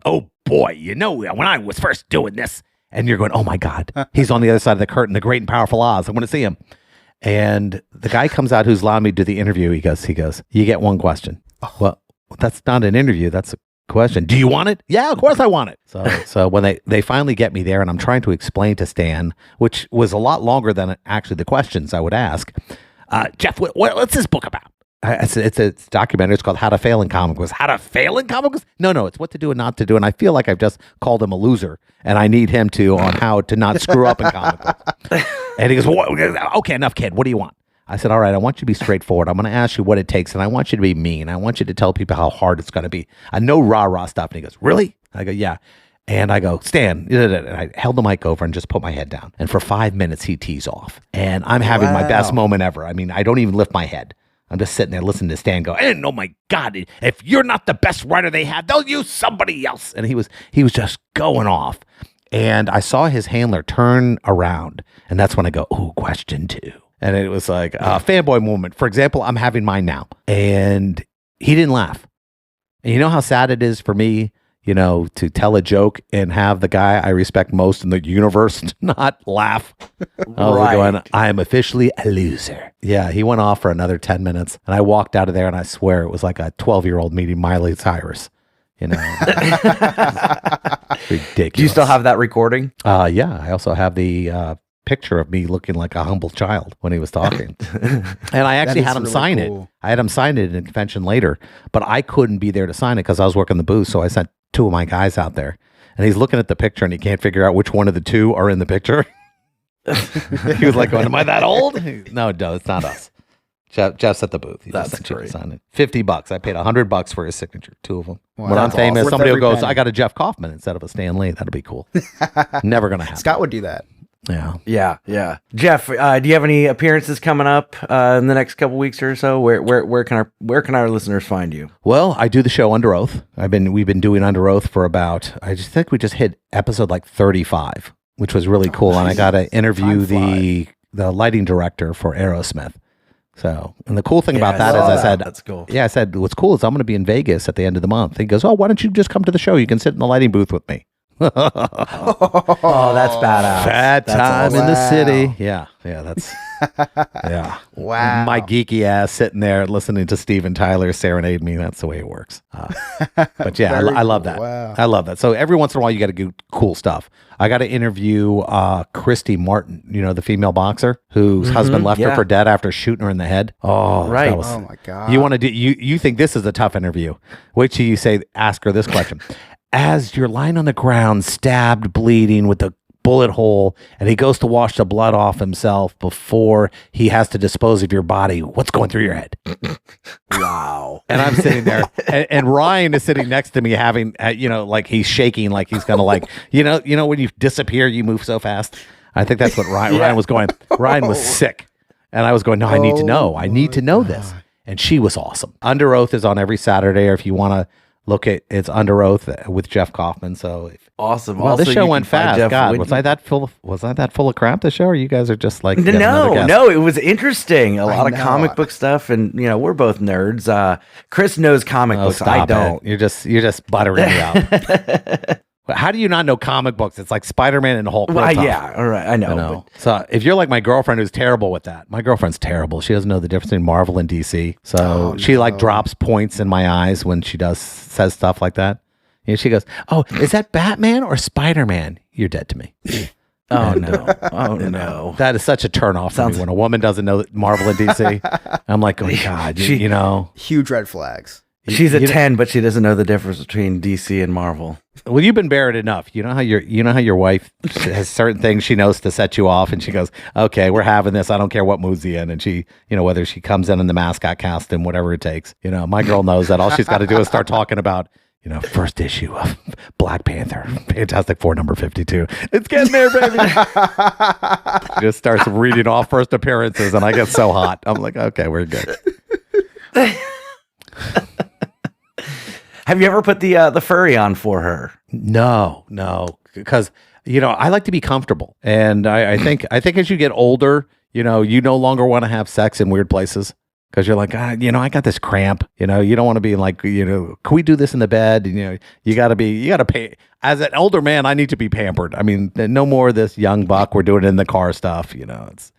Oh boy, when I was first doing this, and you're going, oh my God, he's on the other side of the curtain, the great and powerful Oz. I want to see him. And the guy comes out who's allowed me to do the interview. He goes, you get one question. Well, that's not an interview. That's a question. Do you want it? Yeah, of course I want it. So when they finally get me there and I'm trying to explain to Stan, which was a lot longer than actually the questions I would ask, Jeff, what's this book about? I said, it's a documentary. It's called How to Fail in Comic Books. How to Fail in Comic Books? No, it's what to do and not to do. And I feel like I've just called him a loser and I need him to on how to not screw up in comic books. And he goes, okay, enough, kid. What do you want? I said, all right, I want you to be straightforward. I'm going to ask you what it takes, and I want you to be mean. I want you to tell people how hard it's going to be. I know rah-rah stuff. And he goes, really? I go, yeah. And I go, Stan. And I held the mic over and just put my head down. And for 5 minutes, he tees off. And I'm having my best moment ever. I mean, I don't even lift my head. I'm just sitting there listening to Stan go, and oh my God, if you're not the best writer they have, they'll use somebody else. And he was just going off. And I saw his handler turn around. And that's when I go, ooh, question 2. And it was like a fanboy moment. For example, I'm having mine now. And he didn't laugh. And you know how sad it is for me, to tell a joke and have the guy I respect most in the universe not laugh. I was going, I am officially a loser. Yeah, he went off for another 10 minutes. And I walked out of there and I swear it was like a 12-year-old meeting Miley Cyrus. Ridiculous. Do you still have that recording? Yeah, I also have the picture of me looking like a humble child when he was talking. And I actually had him sign it. I had him sign it in a convention later, but I couldn't be there to sign it because I was working the booth. So I sent 2 of my guys out there and he's looking at the picture and he can't figure out which one of the 2 are in the picture. He was like, am I that old? No, it's not us. Jeff's at the booth. He That's just great. Sign it. $50. I paid $100 for his signature. 2 of them. Wow, When I'm that's famous, awesome. somebody will Worth go, every so I penny. got a Jeff Kaufman instead of a Stan Lee. That'll be cool. Never going to happen. Scott would do that. Yeah. Yeah. Jeff, do you have any appearances coming up in the next couple weeks or so? Where can our listeners find you? Well, I do the show Under Oath. We've been doing Under Oath for about, I just think we just hit episode like 35, which was really cool. And I got to interview the lighting director for Aerosmith. So, and the cool thing about that is I said, that's cool. Yeah, I said, what's cool is I'm going to be in Vegas at the end of the month. He goes, oh, why don't you just come to the show? You can sit in the lighting booth with me. Oh, that's badass. Fat That's time awesome. in the city. Yeah, that's yeah. Wow. My geeky ass sitting there listening to Steven Tyler serenade me. That's the way it works. But yeah, Very I love cool. that. Wow. I love that. So every once in a while, you got to do cool stuff. I got to interview Christy Martin, the female boxer whose husband left her for dead after shooting her in the head. Oh, Right. that was- Oh my God. you want to do? You think this is a tough interview? Wait till you ask her this question. As you're lying on the ground, stabbed, bleeding with a bullet hole, and he goes to wash the blood off himself before he has to dispose of your body, what's going through your head? Wow. And I'm sitting there, and Ryan is sitting next to me, having, like he's shaking, like he's gonna, like, when you disappear, you move so fast. I think that's what Ryan was going. Ryan was sick. And I was going, no, I need to know. I need to know this. And she was awesome. Under Oath is on every Saturday, or if you want to look at, it's Under Oath with Jeff Kaufman. So Awesome. well, Also, this show you went can find fast. Jeff God, Whitney. was I that full of crap? The show, or you guys are just like yet another No, guest? no, it was interesting. A lot of know. comic book stuff, and we're both nerds. Chris knows comic Oh, books. stop I don't. it. You're just buttering me out. How do you not know comic books? It's like Spider-Man and Hulk. Well, real tough. yeah, all right, I know. I know. So if you're like my girlfriend who's terrible with that, my girlfriend's terrible. She doesn't know the difference between Marvel and DC. So she like drops points in my eyes when she says stuff like that. And she goes, "Oh, is that Batman or Spider-Man?" You're dead to me. Oh no! Oh no! That is such a turnoff for me when a woman doesn't know Marvel and DC. I'm like, oh God, you know. Huge red flags. She's a 10, but she doesn't know the difference between DC and Marvel. Well, you've been buried enough. You know how your wife has certain things she knows to set you off, and she goes, "Okay, we're having this. I don't care what mood's he in." And she, whether she comes in the mascot costume, whatever it takes. My girl knows that. All she's got to do is start talking about, first issue of Black Panther, Fantastic Four number 52. It's getting there, baby. She just starts reading off first appearances, and I get so hot. I'm like, okay, we're good. Have you ever put the furry on for her? No, because I like to be comfortable, and I think as you get older, you no longer want to have sex in weird places because you're like, I got this cramp. You don't want to be like, can we do this in the bed? You got to pay. As an older man, I need to be pampered. I mean, no more of this young buck. We're doing it in the car stuff. It's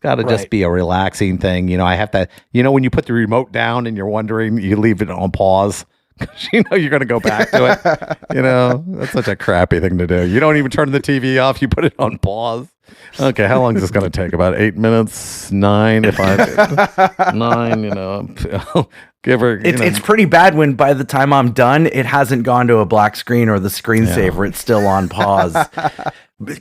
got to just be a relaxing thing. I have to. When you put the remote down and you're wondering, you leave it on pause. You're going to go back to it. That's such a crappy thing to do. You don't even turn the TV off. You put it on pause. Okay, how long is this going to take? About 8 minutes? 9? If I 9, give her. It's pretty bad when by the time I'm done, it hasn't gone to a black screen or the screensaver. It's still on pause.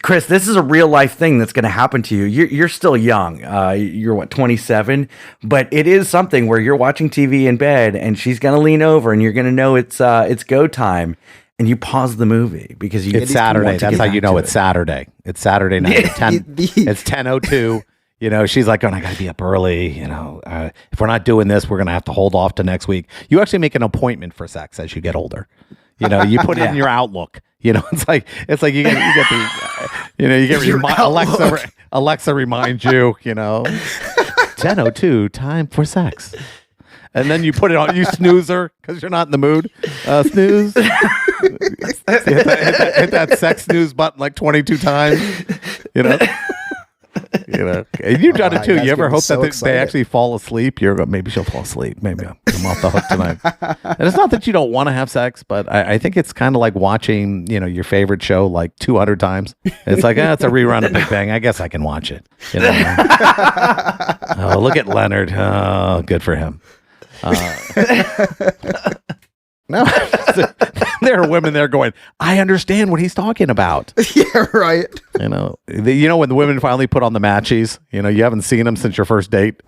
Chris, this is a real life thing that's going to happen to you. You're still young. You're 27, but it is something where you're watching TV in bed and she's going to lean over and you're going to know it's go time, and you pause the movie because it's Saturday. That's how you know it's Saturday. It's Saturday night. It's 10:02. She's like, "Oh, I got to be up early. If we're not doing this, we're going to have to hold off to next week." You actually make an appointment for sex as you get older. You put it in your Outlook. It's like you get Alexa reminds you, 10:02, time for sex. And then you put it on, you snoozer because you're not in the mood. Snooze. hit that sex snooze button like 22 times. And you've done it too. You ever hope that they actually fall asleep? You're going, maybe she'll fall asleep. Maybe I'm off the hook tonight. And it's not that you don't want to have sex, but I think it's kind of like watching, your favorite show like 200 times. It's like, it's a rerun of Big Bang. I guess I can watch it. Oh, look at Leonard. Oh, good for him. No, there are women there going, I understand what he's talking about. Yeah, right. When the women finally put on the matchies, you haven't seen them since your first date.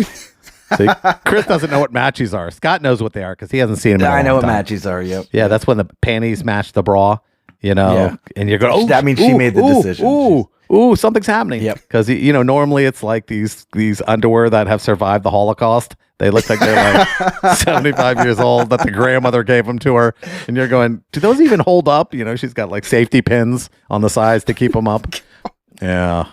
See, Chris doesn't know what matchies are. Scott knows what they are because he hasn't seen them. I know what time. matchies are. Yep. Yeah, that's when the panties match the bra. And you're going, oh, that means she made the decision. Ooh, something's happening. Yep. Because normally it's like these underwear that have survived the Holocaust. They look like they're like 75 years old that the grandmother gave them to her. And you're going, do those even hold up? She's got like safety pins on the sides to keep them up. Yeah.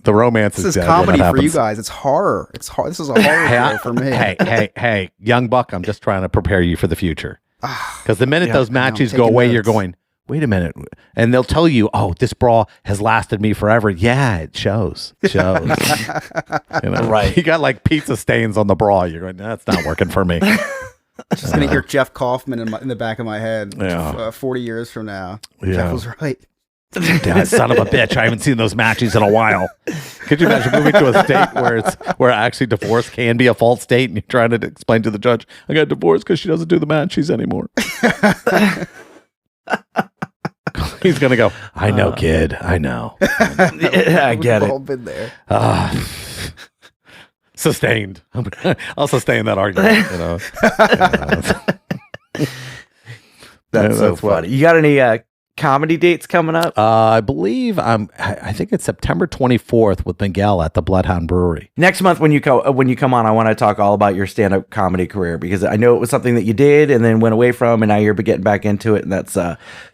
The romance This is is dead. comedy That for you happens. guys. It's horror. It's hard. This is a horror show for me. Hey, young buck, I'm just trying to prepare you for the future. Because the minute those matches taking go away, notes. you're going, wait a minute. And they'll tell you, oh, this bra has lasted me forever. Yeah, it shows. It shows. Right. You got like pizza stains on the bra. You're going, that's not working for me. Just gonna hear Jeff Kaufman in the back of my head. Yeah. 40 years from now. Yeah. Jeff was right. Dad, son of a bitch. I haven't seen those matches in a while. Could you imagine moving to a state where actually divorce can be a false state and you're trying to explain to the judge, I got divorced because she doesn't do the matches anymore. He's going to go, I know, kid. I know. I get We've all it. been there. Sustained. I'll sustain that argument. That's so funny. You got any comedy dates coming up? I believe I think it's September 24th with Miguel at the Bloodhound Brewery. Next month when you come on, I want to talk all about your stand-up comedy career, because I know it was something that you did and then went away from, and now you're getting back into it, and that's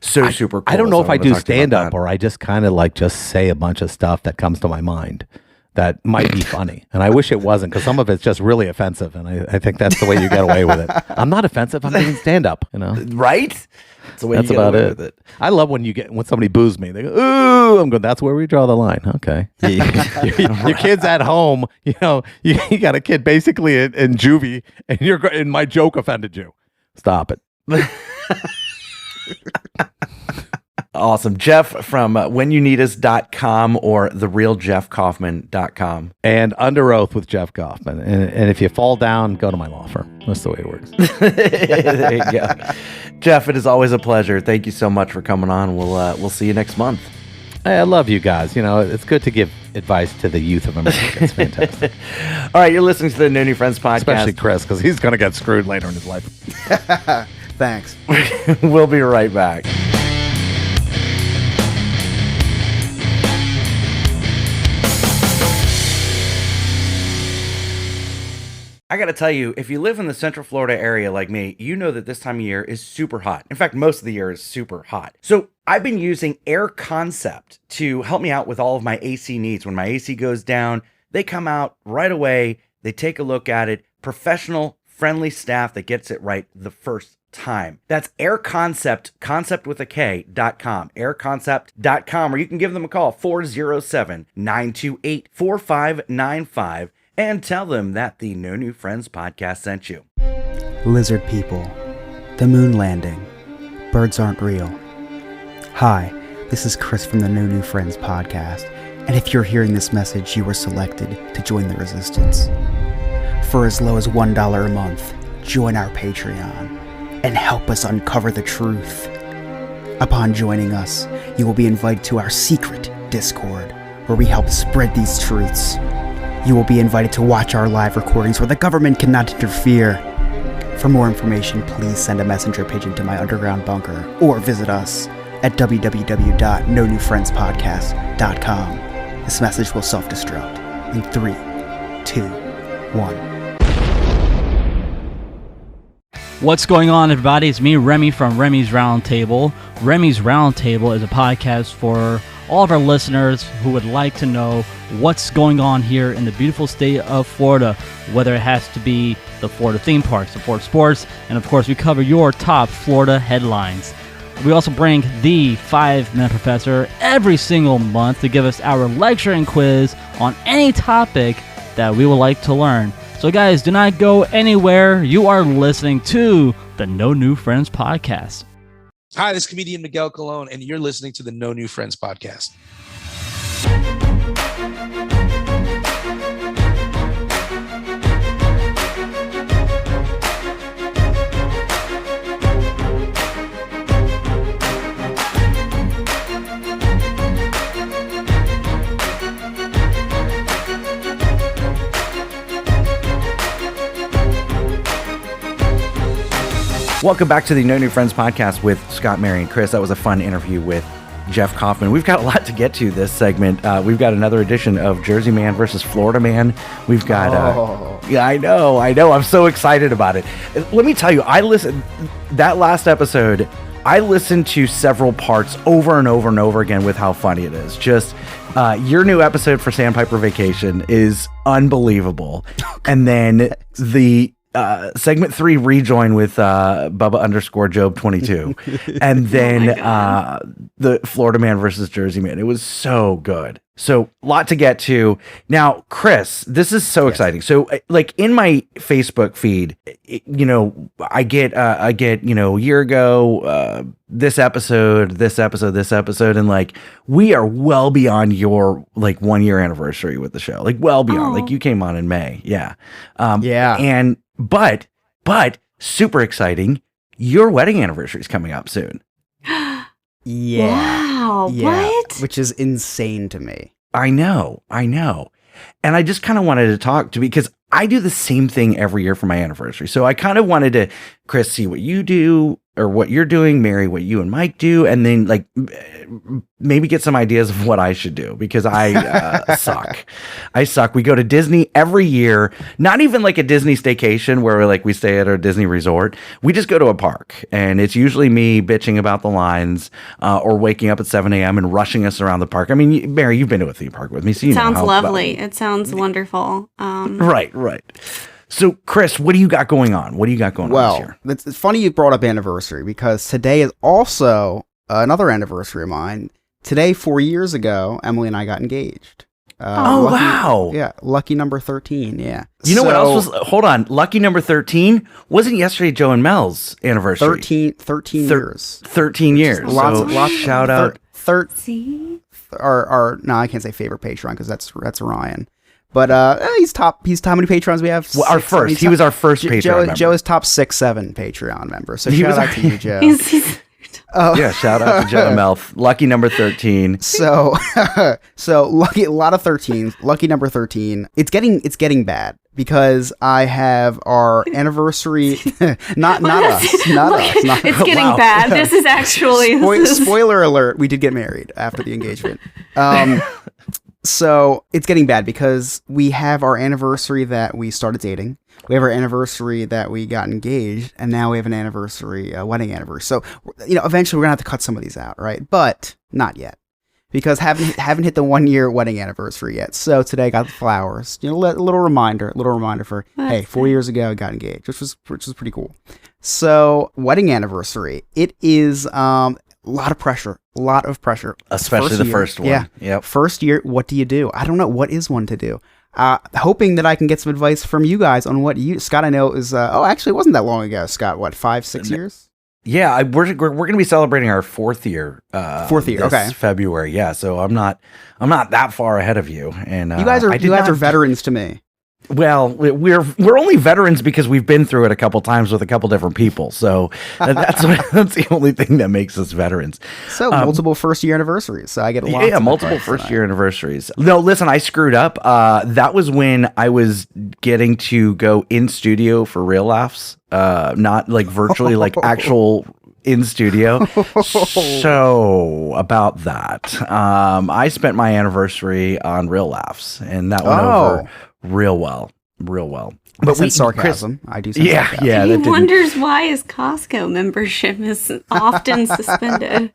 super cool. I don't know So if I wanna do talk to you about stand-up that. or I just kind of like just say a bunch of stuff that comes to my mind that might be funny. And I wish it wasn't, because some of it's just really offensive, and I think that's the way you get away with it. I'm not offensive. I'm doing stand-up, Right? That's the way That's you get about away it. with it. I love when somebody boos me. They go, "Ooh!" I'm going, "That's where we draw the line." Okay. Your kid's at home. You got a kid basically in juvie, and my joke offended you. Stop it. Awesome. Jeff from whenyouneedus.com or therealjeffkaufman.com. And Under Oath with Jeff Kaufman. And if you fall down, go to my law firm. That's the way it works. There you go. Jeff, it is always a pleasure. Thank you so much for coming on. We'll see you next month. Hey, I love you guys. It's good to give advice to the youth of America. It's fantastic. All right, you're listening to the No New Friends podcast. Especially Chris, because he's going to get screwed later in his life. Thanks. We'll be right back. I got to tell you, if you live in the Central Florida area like me, you know that this time of year is super hot. In fact, most of the year is super hot. So I've been using Air Concept to help me out with all of my AC needs. When my AC goes down, they come out right away. They take a look at it. Professional, friendly staff that gets it right the first time. That's Air Concept, concept with a K.com, airconcept.com, or you can give them a call, 407-928-4595. And tell them that the No New Friends podcast sent you. Lizard people, the moon landing, birds aren't real. Hi, this is Chris from the No New Friends podcast, and if you're hearing this message, you were selected to join the resistance. For as low as $1 a month, join our Patreon and help us uncover the truth. Upon joining us, you will be invited to our secret Discord, where we help spread these truths. You will be invited to watch our live recordings where the government cannot interfere. For more information, please send a messenger pigeon to my underground bunker or visit us at www.nonewfriendspodcast.com. This message will self-destruct in 3, 2, 1. What's going on, everybody? It's me, Remy, from Remy's Roundtable. Remy's Roundtable is a podcast for all of our listeners who would like to know what's going on here in the beautiful state of Florida, whether it has to be the Florida theme parks, the Florida sports, and of course we cover your top Florida headlines. We also bring the 5-Minute Professor every single month to give us our lecture and quiz on any topic that we would like to learn. So guys, do not go anywhere. You are listening to the No New Friends podcast. Hi, this is comedian Miguel Colon, and you're listening to the No New Friends podcast. Welcome back to the No New Friends podcast with Scott, Mary, and Chris. That was a fun interview with Jeff Kaufman. We've got a lot to get to this segment. We've got another edition of Jersey Man versus Florida Man. We've got, yeah, I know. I'm so excited about it. Let me tell you, that last episode, I listened to several parts over and over and over again with how funny it is. Just your new episode for Sandpiper Vacation is unbelievable. And then the segment 3 rejoin with Bubba_Job22, and then the Florida Man versus Jersey Man. It was so good. So a lot to get to. Now, Chris, this is so exciting. So like in my Facebook feed, I get a year ago, this episode, and like we are well beyond your like 1 year anniversary with the show, like well beyond. Like you came on in May. Yeah. And but super exciting, your wedding anniversary is coming up soon. Yeah. Wow. What? Which is insane to me. I know. And I just kind of wanted to talk to, because I do the same thing every year for my anniversary. So I kind of wanted to, Chris, see what you do or what you're doing, Mary, what you and Mike do, and then like maybe get some ideas of what I should do because I suck. I suck. We go to Disney every year, not even like a Disney staycation where we stay at a Disney resort. We just go to a park, and it's usually me bitching about the lines or waking up at 7 a.m. and rushing us around the park. I mean, Mary, you've been to a theme park with me, so you Sounds know lovely. It sounds wonderful. Right. So, Chris, what do you got going on? What do you got going on this year? It's funny you brought up anniversary because today is also another anniversary of mine. Today, 4 years ago, Emily and I got engaged. Wow. Yeah, lucky number 13, yeah. You know what else was, hold on, lucky number 13? Wasn't yesterday Joe and Mel's anniversary? 13 years. 13 years. Lots shout out. See? Our no, I can't say favorite Patreon because that's Ryan. But he's how many Patrons we have? Well, our first. He was our first Patreon member. Joe is top 6 7 Patreon member. So shout out to you, Joe. Yeah, shout out to Joe and Mel. Lucky number 13. So lucky, a lot of 13s. Lucky number 13. It's getting bad because I have our anniversary. not us. It's getting bad. This is actually spoiler alert. We did get married after the engagement. So it's getting bad because we have our anniversary that we started dating. We have our anniversary that we got engaged, and now we have an anniversary, wedding anniversary. So, eventually we're gonna have to cut some of these out, right? But not yet, because haven't hit the 1 year wedding anniversary yet. So today I got the flowers. A little reminder for hey, 4 years ago I got engaged, which was pretty cool. So wedding anniversary, it is a lot of pressure, especially the first one. Yeah, yep. First year, what do you do? I don't know what is one to do. Hoping that I can get some advice from you guys on what Scott, I know is, actually it wasn't that long ago, Scott, what, 5-6 years? Yeah, we're going to be celebrating our fourth year. Okay. February. Yeah. So I'm not that far ahead of you. And you guys are veterans to me. Well, we're only veterans because we've been through it a couple times with a couple different people. So that's the only thing that makes us veterans. So multiple first year anniversaries. So I get multiple first year anniversaries. No, listen, I screwed up. That was when I was getting to go in studio for Real Laughs, not like virtually, like actual in studio. So about that, I spent my anniversary on Real Laughs, and that went over real well. But we sarcasm. I do. Sarcasm. Yeah. He wonders why his Costco membership is often suspended.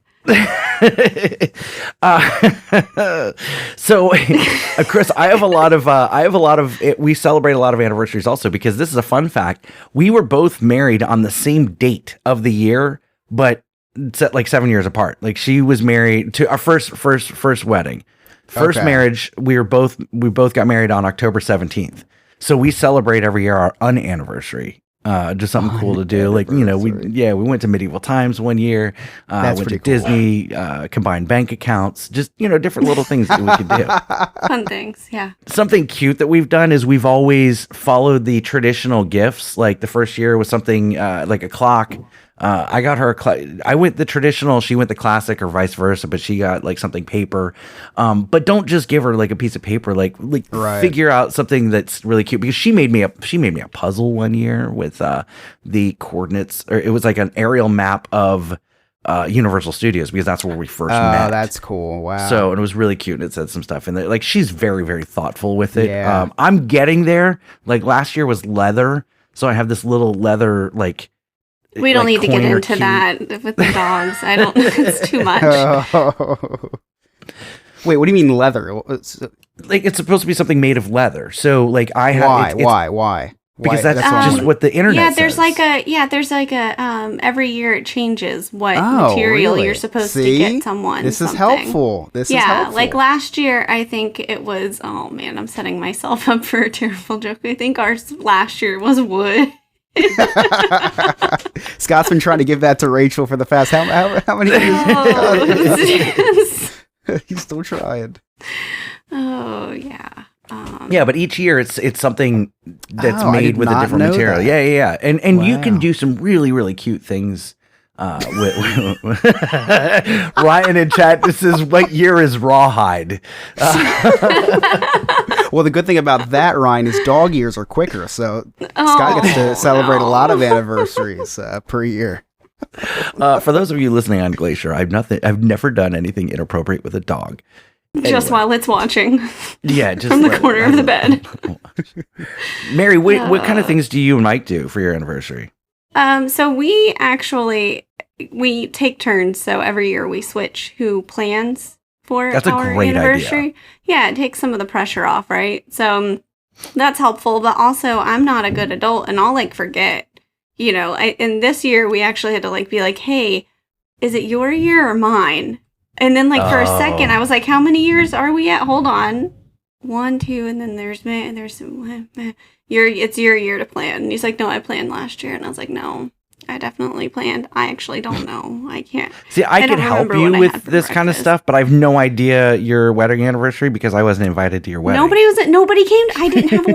So, Chris, I have a lot of. We celebrate a lot of anniversaries also because this is a fun fact. We were both married on the same date of the year, but like 7 years apart. Like she was married to our first wedding. First marriage, we both got married on October 17th. So we celebrate every year our unanniversary. Just something cool to do. Like, we went to Medieval Times one year, went to Disney, combined bank accounts, just, different little things that we could do. Fun things, yeah. Something cute that we've done is we've always followed the traditional gifts. Like the first year was something like a clock. I got her I went the traditional, she went the classic, or vice versa, but she got like something paper. But don't just give her like a piece of paper, like figure out something that's really cute, because she made me a puzzle one year with the coordinates, or it was like an aerial map of Universal Studios, because that's where we first met. Oh, that's cool. Wow. So, and it was really cute, and it said some stuff in there. Like, she's very, very thoughtful with it. Yeah. I'm getting there. Like last year was leather, so I have this little leather like. We don't need to get into that with the dogs. I don't. It's too much. Wait, what do you mean leather? Like, it's supposed to be something made of leather. So, like, I have. Why? Because that's just what the internet says. There's like a every year it changes what material you're supposed to get someone. This is helpful. Like last year, I think it was. Oh man, I'm setting myself up for a terrible joke. I think ours last year was wood. Scott's been trying to give that to Rachel for the past how many years? He's still trying. Oh yeah. Yeah, but each year it's something that's made with a different material. That. Yeah. And you can do some really, really cute things. With Ryan in chat, this is what year is rawhide. Well, Well, the good thing about that, Ryan, is dog years are quicker, so Scott gets to celebrate a lot of anniversaries per year. For those of you listening on Glacier, I've never done anything inappropriate with a dog. Just while it's watching. Yeah, just from the corner of the bed. Mary, what kind of things do you and Mike do for your anniversary? So we take turns. So every year we switch who plans for That's a our great anniversary. idea. Yeah, it takes some of the pressure off, right? So that's helpful. But also, I'm not a good adult, and I'll forget. And this year we actually had to be like, hey, is it your year or mine? And then for a second, I was like, how many years are we at? Hold on. 1, 2, and then there's it's your year to plan. And he's like, no, I planned last year. And I was like, no, I definitely planned. I actually don't know. I can't. See, I could help you with this kind of stuff, but I have no idea your wedding anniversary because I wasn't invited to your wedding. Nobody came. I didn't have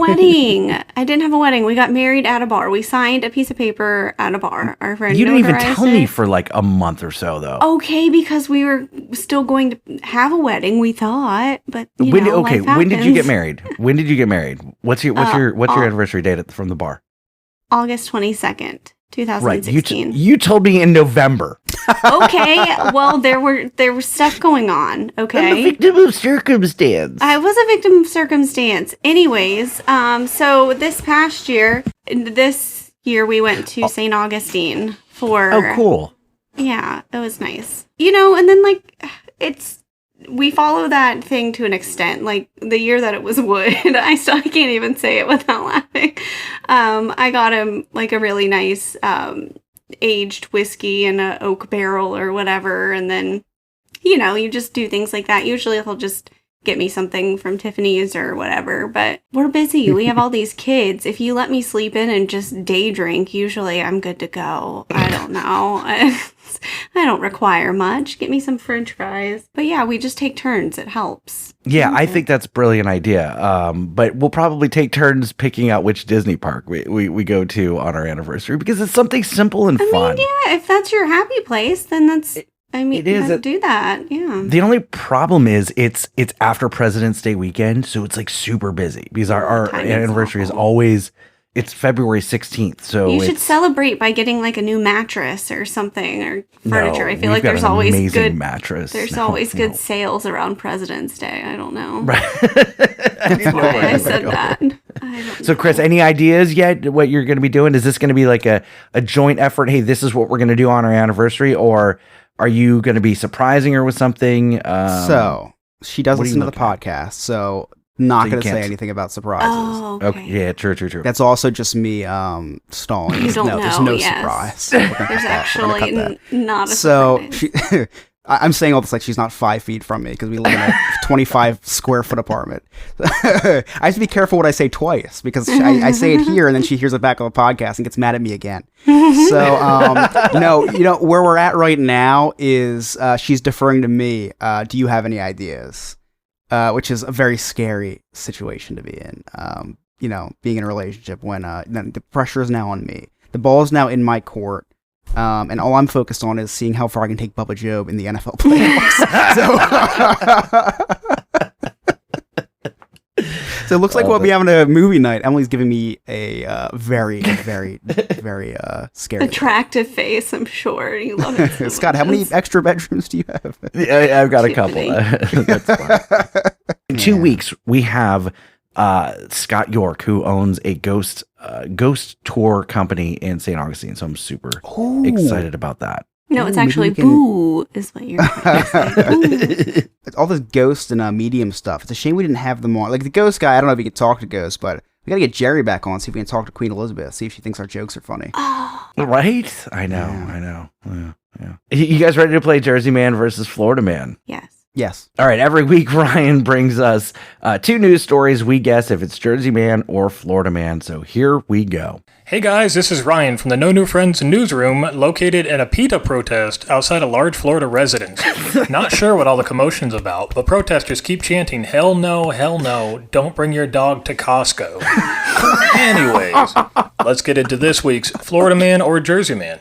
a wedding. We got married at a bar. We signed a piece of paper at a bar. Our friend You didn't even notarized tell me it. for a month or so, though. Okay, because we were still going to have a wedding, we thought, but life when did you happens. get married? When did you get married? What's your anniversary date from the bar? August 22nd. 2016. Right. You told me in November. Okay. Well, there was stuff going on. Okay. I'm a victim of circumstance. I was a victim of circumstance. Anyways, so this year we went to St. Augustine for. Oh, cool. Yeah, it was nice. And then we follow that thing to an extent. The year that it was wood, I can't even say it without laughing. I got him a really nice aged whiskey in an oak barrel or whatever, and then you just do things like that. Usually he'll just get me something from Tiffany's or whatever, but we're busy. We have all these kids. If you let me sleep in and just day drink, usually I'm good to go. I don't know. I don't require much. Get me some French fries. But yeah, we just take turns. It helps. Yeah, I think that's a brilliant idea. But we'll probably take turns picking out which Disney park we go to on our anniversary because it's something simple and fun. Yeah, if that's your happy place, then that's... it is do that. Yeah. The only problem is it's after President's Day weekend, so it's super busy because our anniversary is always it's February 16th. So you should celebrate by getting a new mattress or something or furniture. I feel like there's always good mattress. There's always good sales around President's Day. I don't know. Right. That's why I said that. So, Chris, any ideas yet what you're going to be doing? Is this going to be a joint effort? Hey, this is what we're going to do on our anniversary, or are you going to be surprising her with something? So she does listen to the podcast, so not going to say anything about surprises. Oh, okay. Yeah, true. That's also just me stalling. You don't know. There's no yes. surprise. There's actually not a so surprise. I'm saying all this like she's not 5 feet from me because we live in a 25 square foot apartment. I have to be careful what I say twice because I say it here and then she hears it back on the podcast and gets mad at me again. So, no, where we're at right now is she's deferring to me. Do you have any ideas? Which is a very scary situation to be in. Being in a relationship when the pressure is now on me. The ball is now in my court. And all I'm focused on is seeing how far I can take Bubba Job in the NFL playoffs. So it looks like we'll be having a movie night. Emily's giving me a very, very, very scary, attractive face. I'm sure you love it. So Scott, how many extra bedrooms do you have? I've got a couple. That's fine. In 2 weeks, we have Scott York, who owns a ghost tour company in St. Augustine. So I'm super excited about that. No, it's actually boo is what you're trying to say. It's all this ghost and medium stuff. It's a shame we didn't have them on. Like the ghost guy, I don't know if he could talk to ghosts, but we got to get Jerry back on, see if we can talk to Queen Elizabeth, see if she thinks our jokes are funny. Right? I know. Yeah. You guys ready to play Jersey Man versus Florida Man? Yes. All right. Every week, Ryan brings us 2 news stories. We guess if it's Jersey Man or Florida Man. So here we go. Hey guys, this is Ryan from the No New Friends newsroom located at a PETA protest outside a large Florida residence. Not sure what all the commotion's about, but protesters keep chanting, hell no, don't bring your dog to Costco. Anyways, let's get into this week's Florida Man or Jersey Man.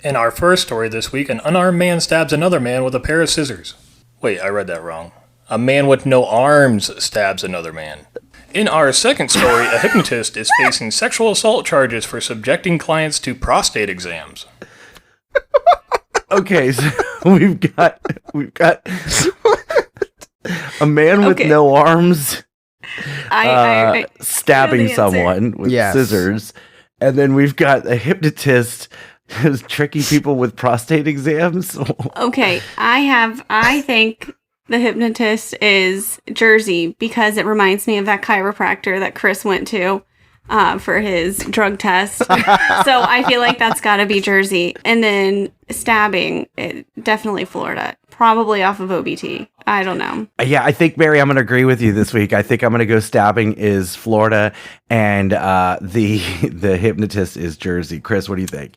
In our first story this week, an unarmed man stabs another man with a pair of scissors. Wait, I read that wrong. A man with no arms stabs another man. In our second story, a hypnotist is facing sexual assault charges for subjecting clients to prostate exams. Okay, so we've got a man with Okay. no arms I stabbing know the answer. someone with Yes. scissors, and then we've got a hypnotist who's tricking people with prostate exams. Okay, I think the hypnotist is Jersey because it reminds me of that chiropractor that Chris went to for his drug test. So I feel like that's got to be Jersey. And then stabbing, definitely Florida, probably off of OBT. I don't know. Yeah, I think, Mary, I'm going to agree with you this week. I think I'm going to go stabbing is Florida, and the hypnotist is Jersey. Chris, what do you think?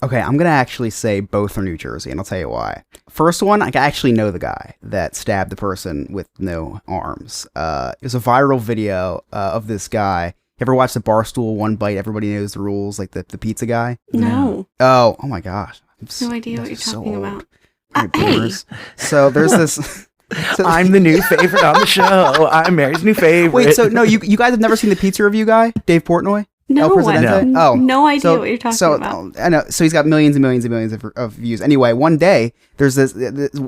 Okay, I'm gonna actually say both are New Jersey, and I'll tell you why. First one, I actually know the guy that stabbed the person with no arms. It was a viral video of this guy. Ever watch the Barstool One Bite? Everybody knows the rules, like the pizza guy. No. Oh my gosh, No idea what you're talking about. Hey. Hey. So there's this. I'm the new favorite on the show. I'm Mary's new favorite. Wait, so no, you guys have never seen the pizza review guy, Dave Portnoy? No, El Presidente? no. Oh, No idea what you're talking about. I know. So he's got millions and millions and millions of views. Anyway, one day there's this.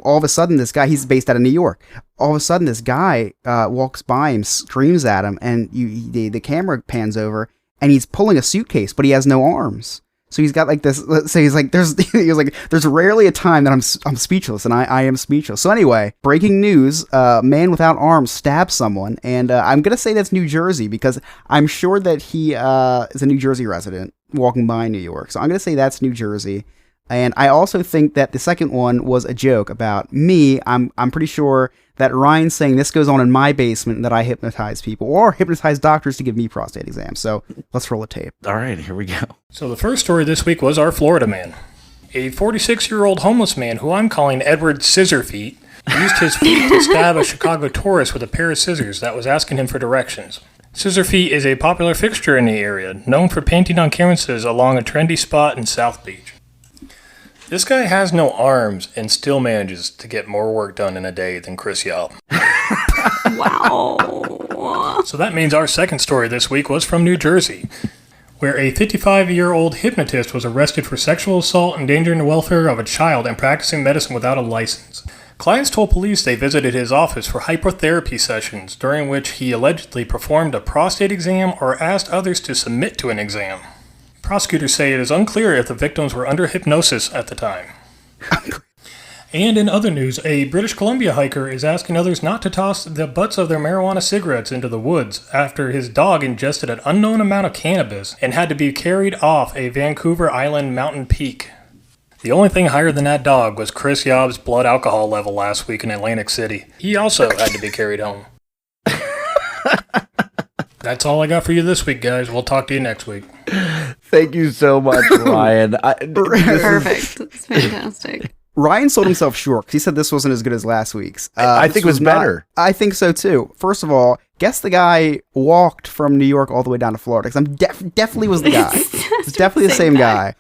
All of a sudden, this guy. He's based out of New York. All of a sudden, this guy walks by him, screams at him, and the camera pans over, and he's pulling a suitcase, but he has no arms. So he's got like this. Let's say he's like, there's rarely a time that I'm speechless, and I am speechless. So anyway, breaking news: man without arms stabs someone, and I'm gonna say that's New Jersey because I'm sure that he is a New Jersey resident walking by New York. So I'm gonna say that's New Jersey, and I also think that the second one was a joke about me. I'm pretty sure that Ryan's saying this goes on in my basement and that I hypnotize people or hypnotize doctors to give me prostate exams. So let's roll a tape. All right, here we go. So the first story this week was our Florida man. A 46-year-old homeless man who I'm calling Edward Scissorfeet used his feet to stab a Chicago tourist with a pair of scissors that was asking him for directions. Scissorfeet is a popular fixture in the area, known for painting on canvases along a trendy spot in South Beach. This guy has no arms and still manages to get more work done in a day than Chris Yelp. Wow. So that means our second story this week was from New Jersey, where a 55-year-old hypnotist was arrested for sexual assault, endangering the welfare of a child, and practicing medicine without a license. Clients told police they visited his office for hypnotherapy sessions, during which he allegedly performed a prostate exam or asked others to submit to an exam. Prosecutors say it is unclear if the victims were under hypnosis at the time. And in other news, a British Columbia hiker is asking others not to toss the butts of their marijuana cigarettes into the woods after his dog ingested an unknown amount of cannabis and had to be carried off a Vancouver Island mountain peak. The only thing higher than that dog was Chris Yobb's blood alcohol level last week in Atlantic City. He also had to be carried home. That's all I got for you this week, guys. We'll talk to you next week. Thank you so much, Ryan. Perfect. It's fantastic. Ryan sold himself short because he said this wasn't as good as last week's. I think this it was not- better. I think so too. First of all, guess the guy walked from New York all the way down to Florida because I'm definitely was the guy. It's definitely the same guy.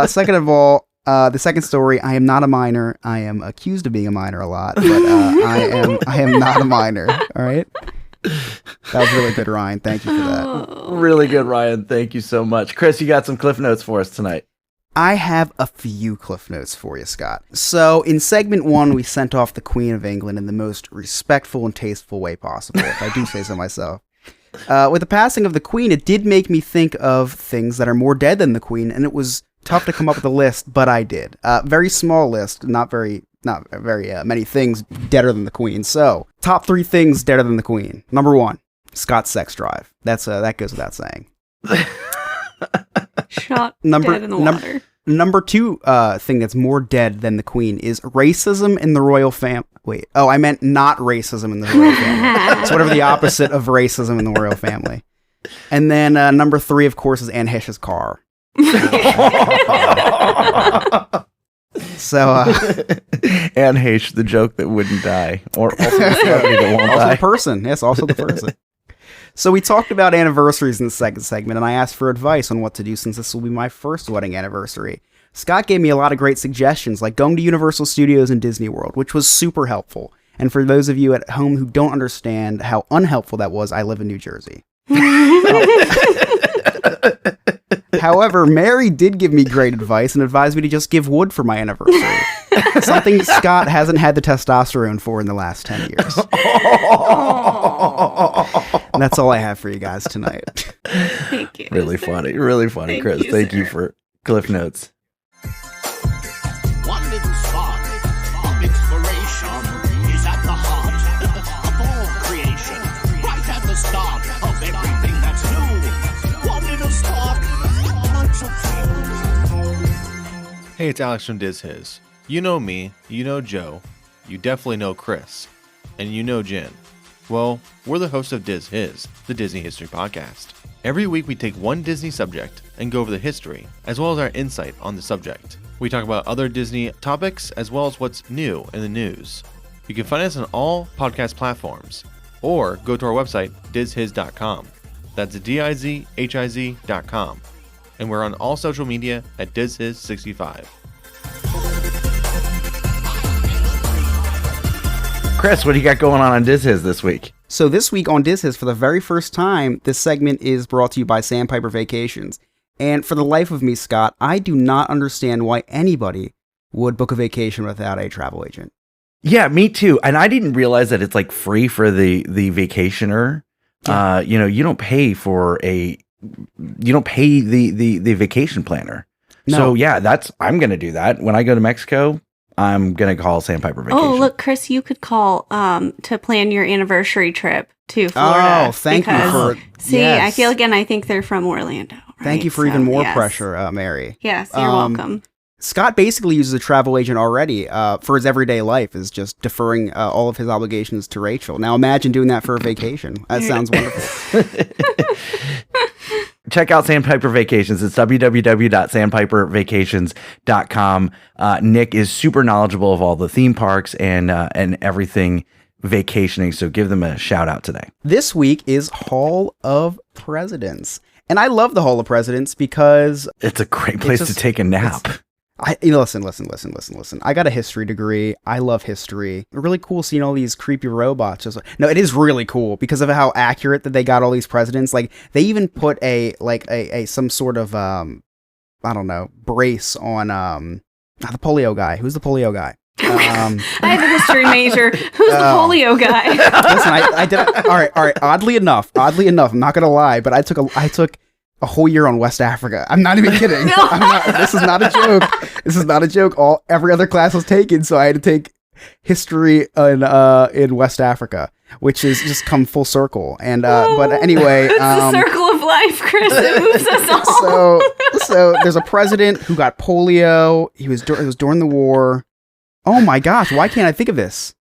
Second of all, the second story, I am not a minor. I am accused of being a minor a lot, but I am not a minor. All right. That was really good, Ryan. Thank you for that. Really good, Ryan. Thank you so much. Chris, you got some cliff notes for us tonight. I have a few cliff notes for you, Scott. So, in segment 1, we sent off the Queen of England in the most respectful and tasteful way possible, if I do say so myself. With the passing of the Queen, it did make me think of things that are more dead than the Queen, and it was tough to come up with a list, but I did. Very small list, not very many things deader than the Queen. So, top 3 things deader than the Queen. Number 1, Scott's sex drive. That goes without saying. Shot dead in the water. Number 2 thing that's more dead than the Queen is racism in the royal family. Wait, I meant not racism in the royal family. It's whatever the opposite of racism in the royal family. And then number 3, of course, is Anne Heche's car. So, Anne Heche, the joke that wouldn't die, or also the celebrity that won't also die. the person. Yes, also the person. So we talked about anniversaries in the second segment, and I asked for advice on what to do since this will be my first wedding anniversary. Scott gave me a lot of great suggestions, like going to Universal Studios and Disney World, which was super helpful. And for those of you at home who don't understand how unhelpful that was, I live in New Jersey. However, Mary did give me great advice and advised me to just give wood for my anniversary. Something Scott hasn't had the testosterone for in the last 10 years. And that's all I have for you guys tonight. Thank you. Really funny, Chris. Thank you for Cliff Notes. One little spark of inspiration is at the heart of all creation. Right at the start of everything that's new. One little spark, much of Hey, it's Alex from Diz His. You know me, you know Joe, you definitely know Chris, and you know Jen. Well, we're the hosts of Diz His, the Disney History Podcast. Every week we take one Disney subject and go over the history, as well as our insight on the subject. We talk about other Disney topics, as well as what's new in the news. You can find us on all podcast platforms, or go to our website, dizhiz.com. That's DIZHIZ.com. And we're on all social media at DizHiz65. Chris, what do you got going on Diz His this week? So this week on Diz His, for the very first time, this segment is brought to you by Sandpiper Vacations. And for the life of me, Scott, I do not understand why anybody would book a vacation without a travel agent. Yeah, me too. And I didn't realize that it's like free for the vacationer. Yeah. You don't pay for the vacation planner. No. So yeah, I'm going to do that. When I go to Mexico, I'm going to call Sandpiper Vacation. Oh, look, Chris, you could call to plan your anniversary trip to Florida. Oh, thank you for... See, yes. I feel again, I think they're from Orlando. Right? Thank you for even more pressure, Mary. Yes, you're welcome. Scott basically uses a travel agent already for his everyday life, is just deferring all of his obligations to Rachel. Now imagine doing that for a vacation. That sounds wonderful. Check out Sandpiper Vacations. It's www.sandpipervacations.com. Nick is super knowledgeable of all the theme parks and everything vacationing, so give them a shout out today. This week is Hall of Presidents. And I love the Hall of Presidents because... It's a great place to take a nap. Listen. I got a history degree. I love history. Really cool seeing all these creepy robots. No, it is really cool because of how accurate that they got all these presidents. Like they even put some sort of brace on the polio guy. Who's the polio guy? I have a history major. Who's the polio guy? Listen, I did. All right. Oddly enough, I'm not gonna lie, but I took a whole year on West Africa. I'm not even kidding. This is not a joke. Every other class was taken, so I had to take history in West Africa, which has just come full circle. And but anyway, it's the circle of life, Chris. It moves us all. So there's a president who got polio. It was during the war. Oh my gosh, why can't I think of this?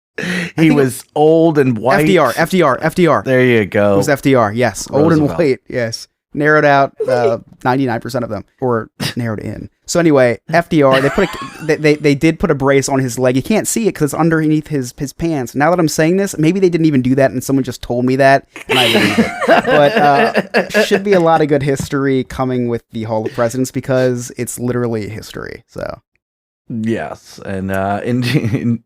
He was old and white. FDR. There you go. It was FDR. Yes, Roosevelt. Old and white. Yes. Narrowed out 99% of them, or narrowed in. So anyway, FDR, they did put a brace on his leg. You can't see it because it's underneath his pants. Now that I'm saying this, maybe they didn't even do that, and someone just told me that, and I believe it. But should be a lot of good history coming with the Hall of Presidents because it's literally history. So. Yes, and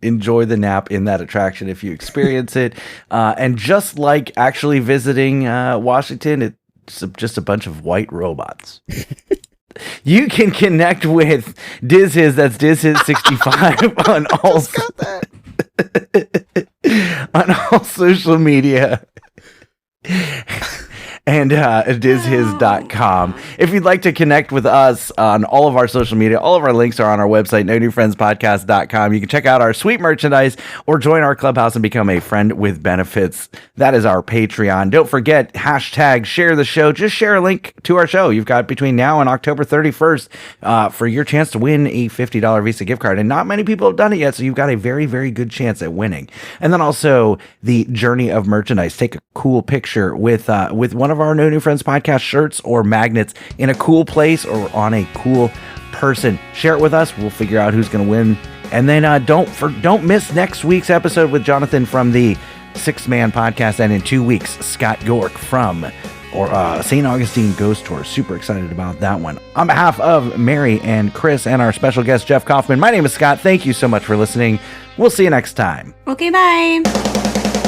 enjoy the nap in that attraction if you experience it. And just like actually visiting Washington, it's just a bunch of white robots. You can connect with Diz His, that's Diz His 65 on all social media. And dizhiz.com. If you'd like to connect with us on all of our social media, all of our links are on our website, nonewfriendspodcast.com. You can check out our sweet merchandise or join our clubhouse and become a friend with benefits. That is our Patreon. Don't forget, #share the show. Just share a link to our show. You've got between now and October 31st for your chance to win a $50 Visa gift card. And not many people have done it yet, so you've got a very, very good chance at winning. And then also the Journey of Merchandise. Take a cool picture with one of our No New Friends podcast shirts or magnets in a cool place or on a cool person. Share it with us. We'll figure out who's going to win. And then don't miss next week's episode with Jonathan from the 6 Man podcast. And in 2 weeks, Scott York from or St. Augustine Ghost Tour. Super excited about that one. On behalf of Mary and Chris and our special guest, Jeff Kaufman, my name is Scott. Thank you so much for listening. We'll see you next time. Okay, bye.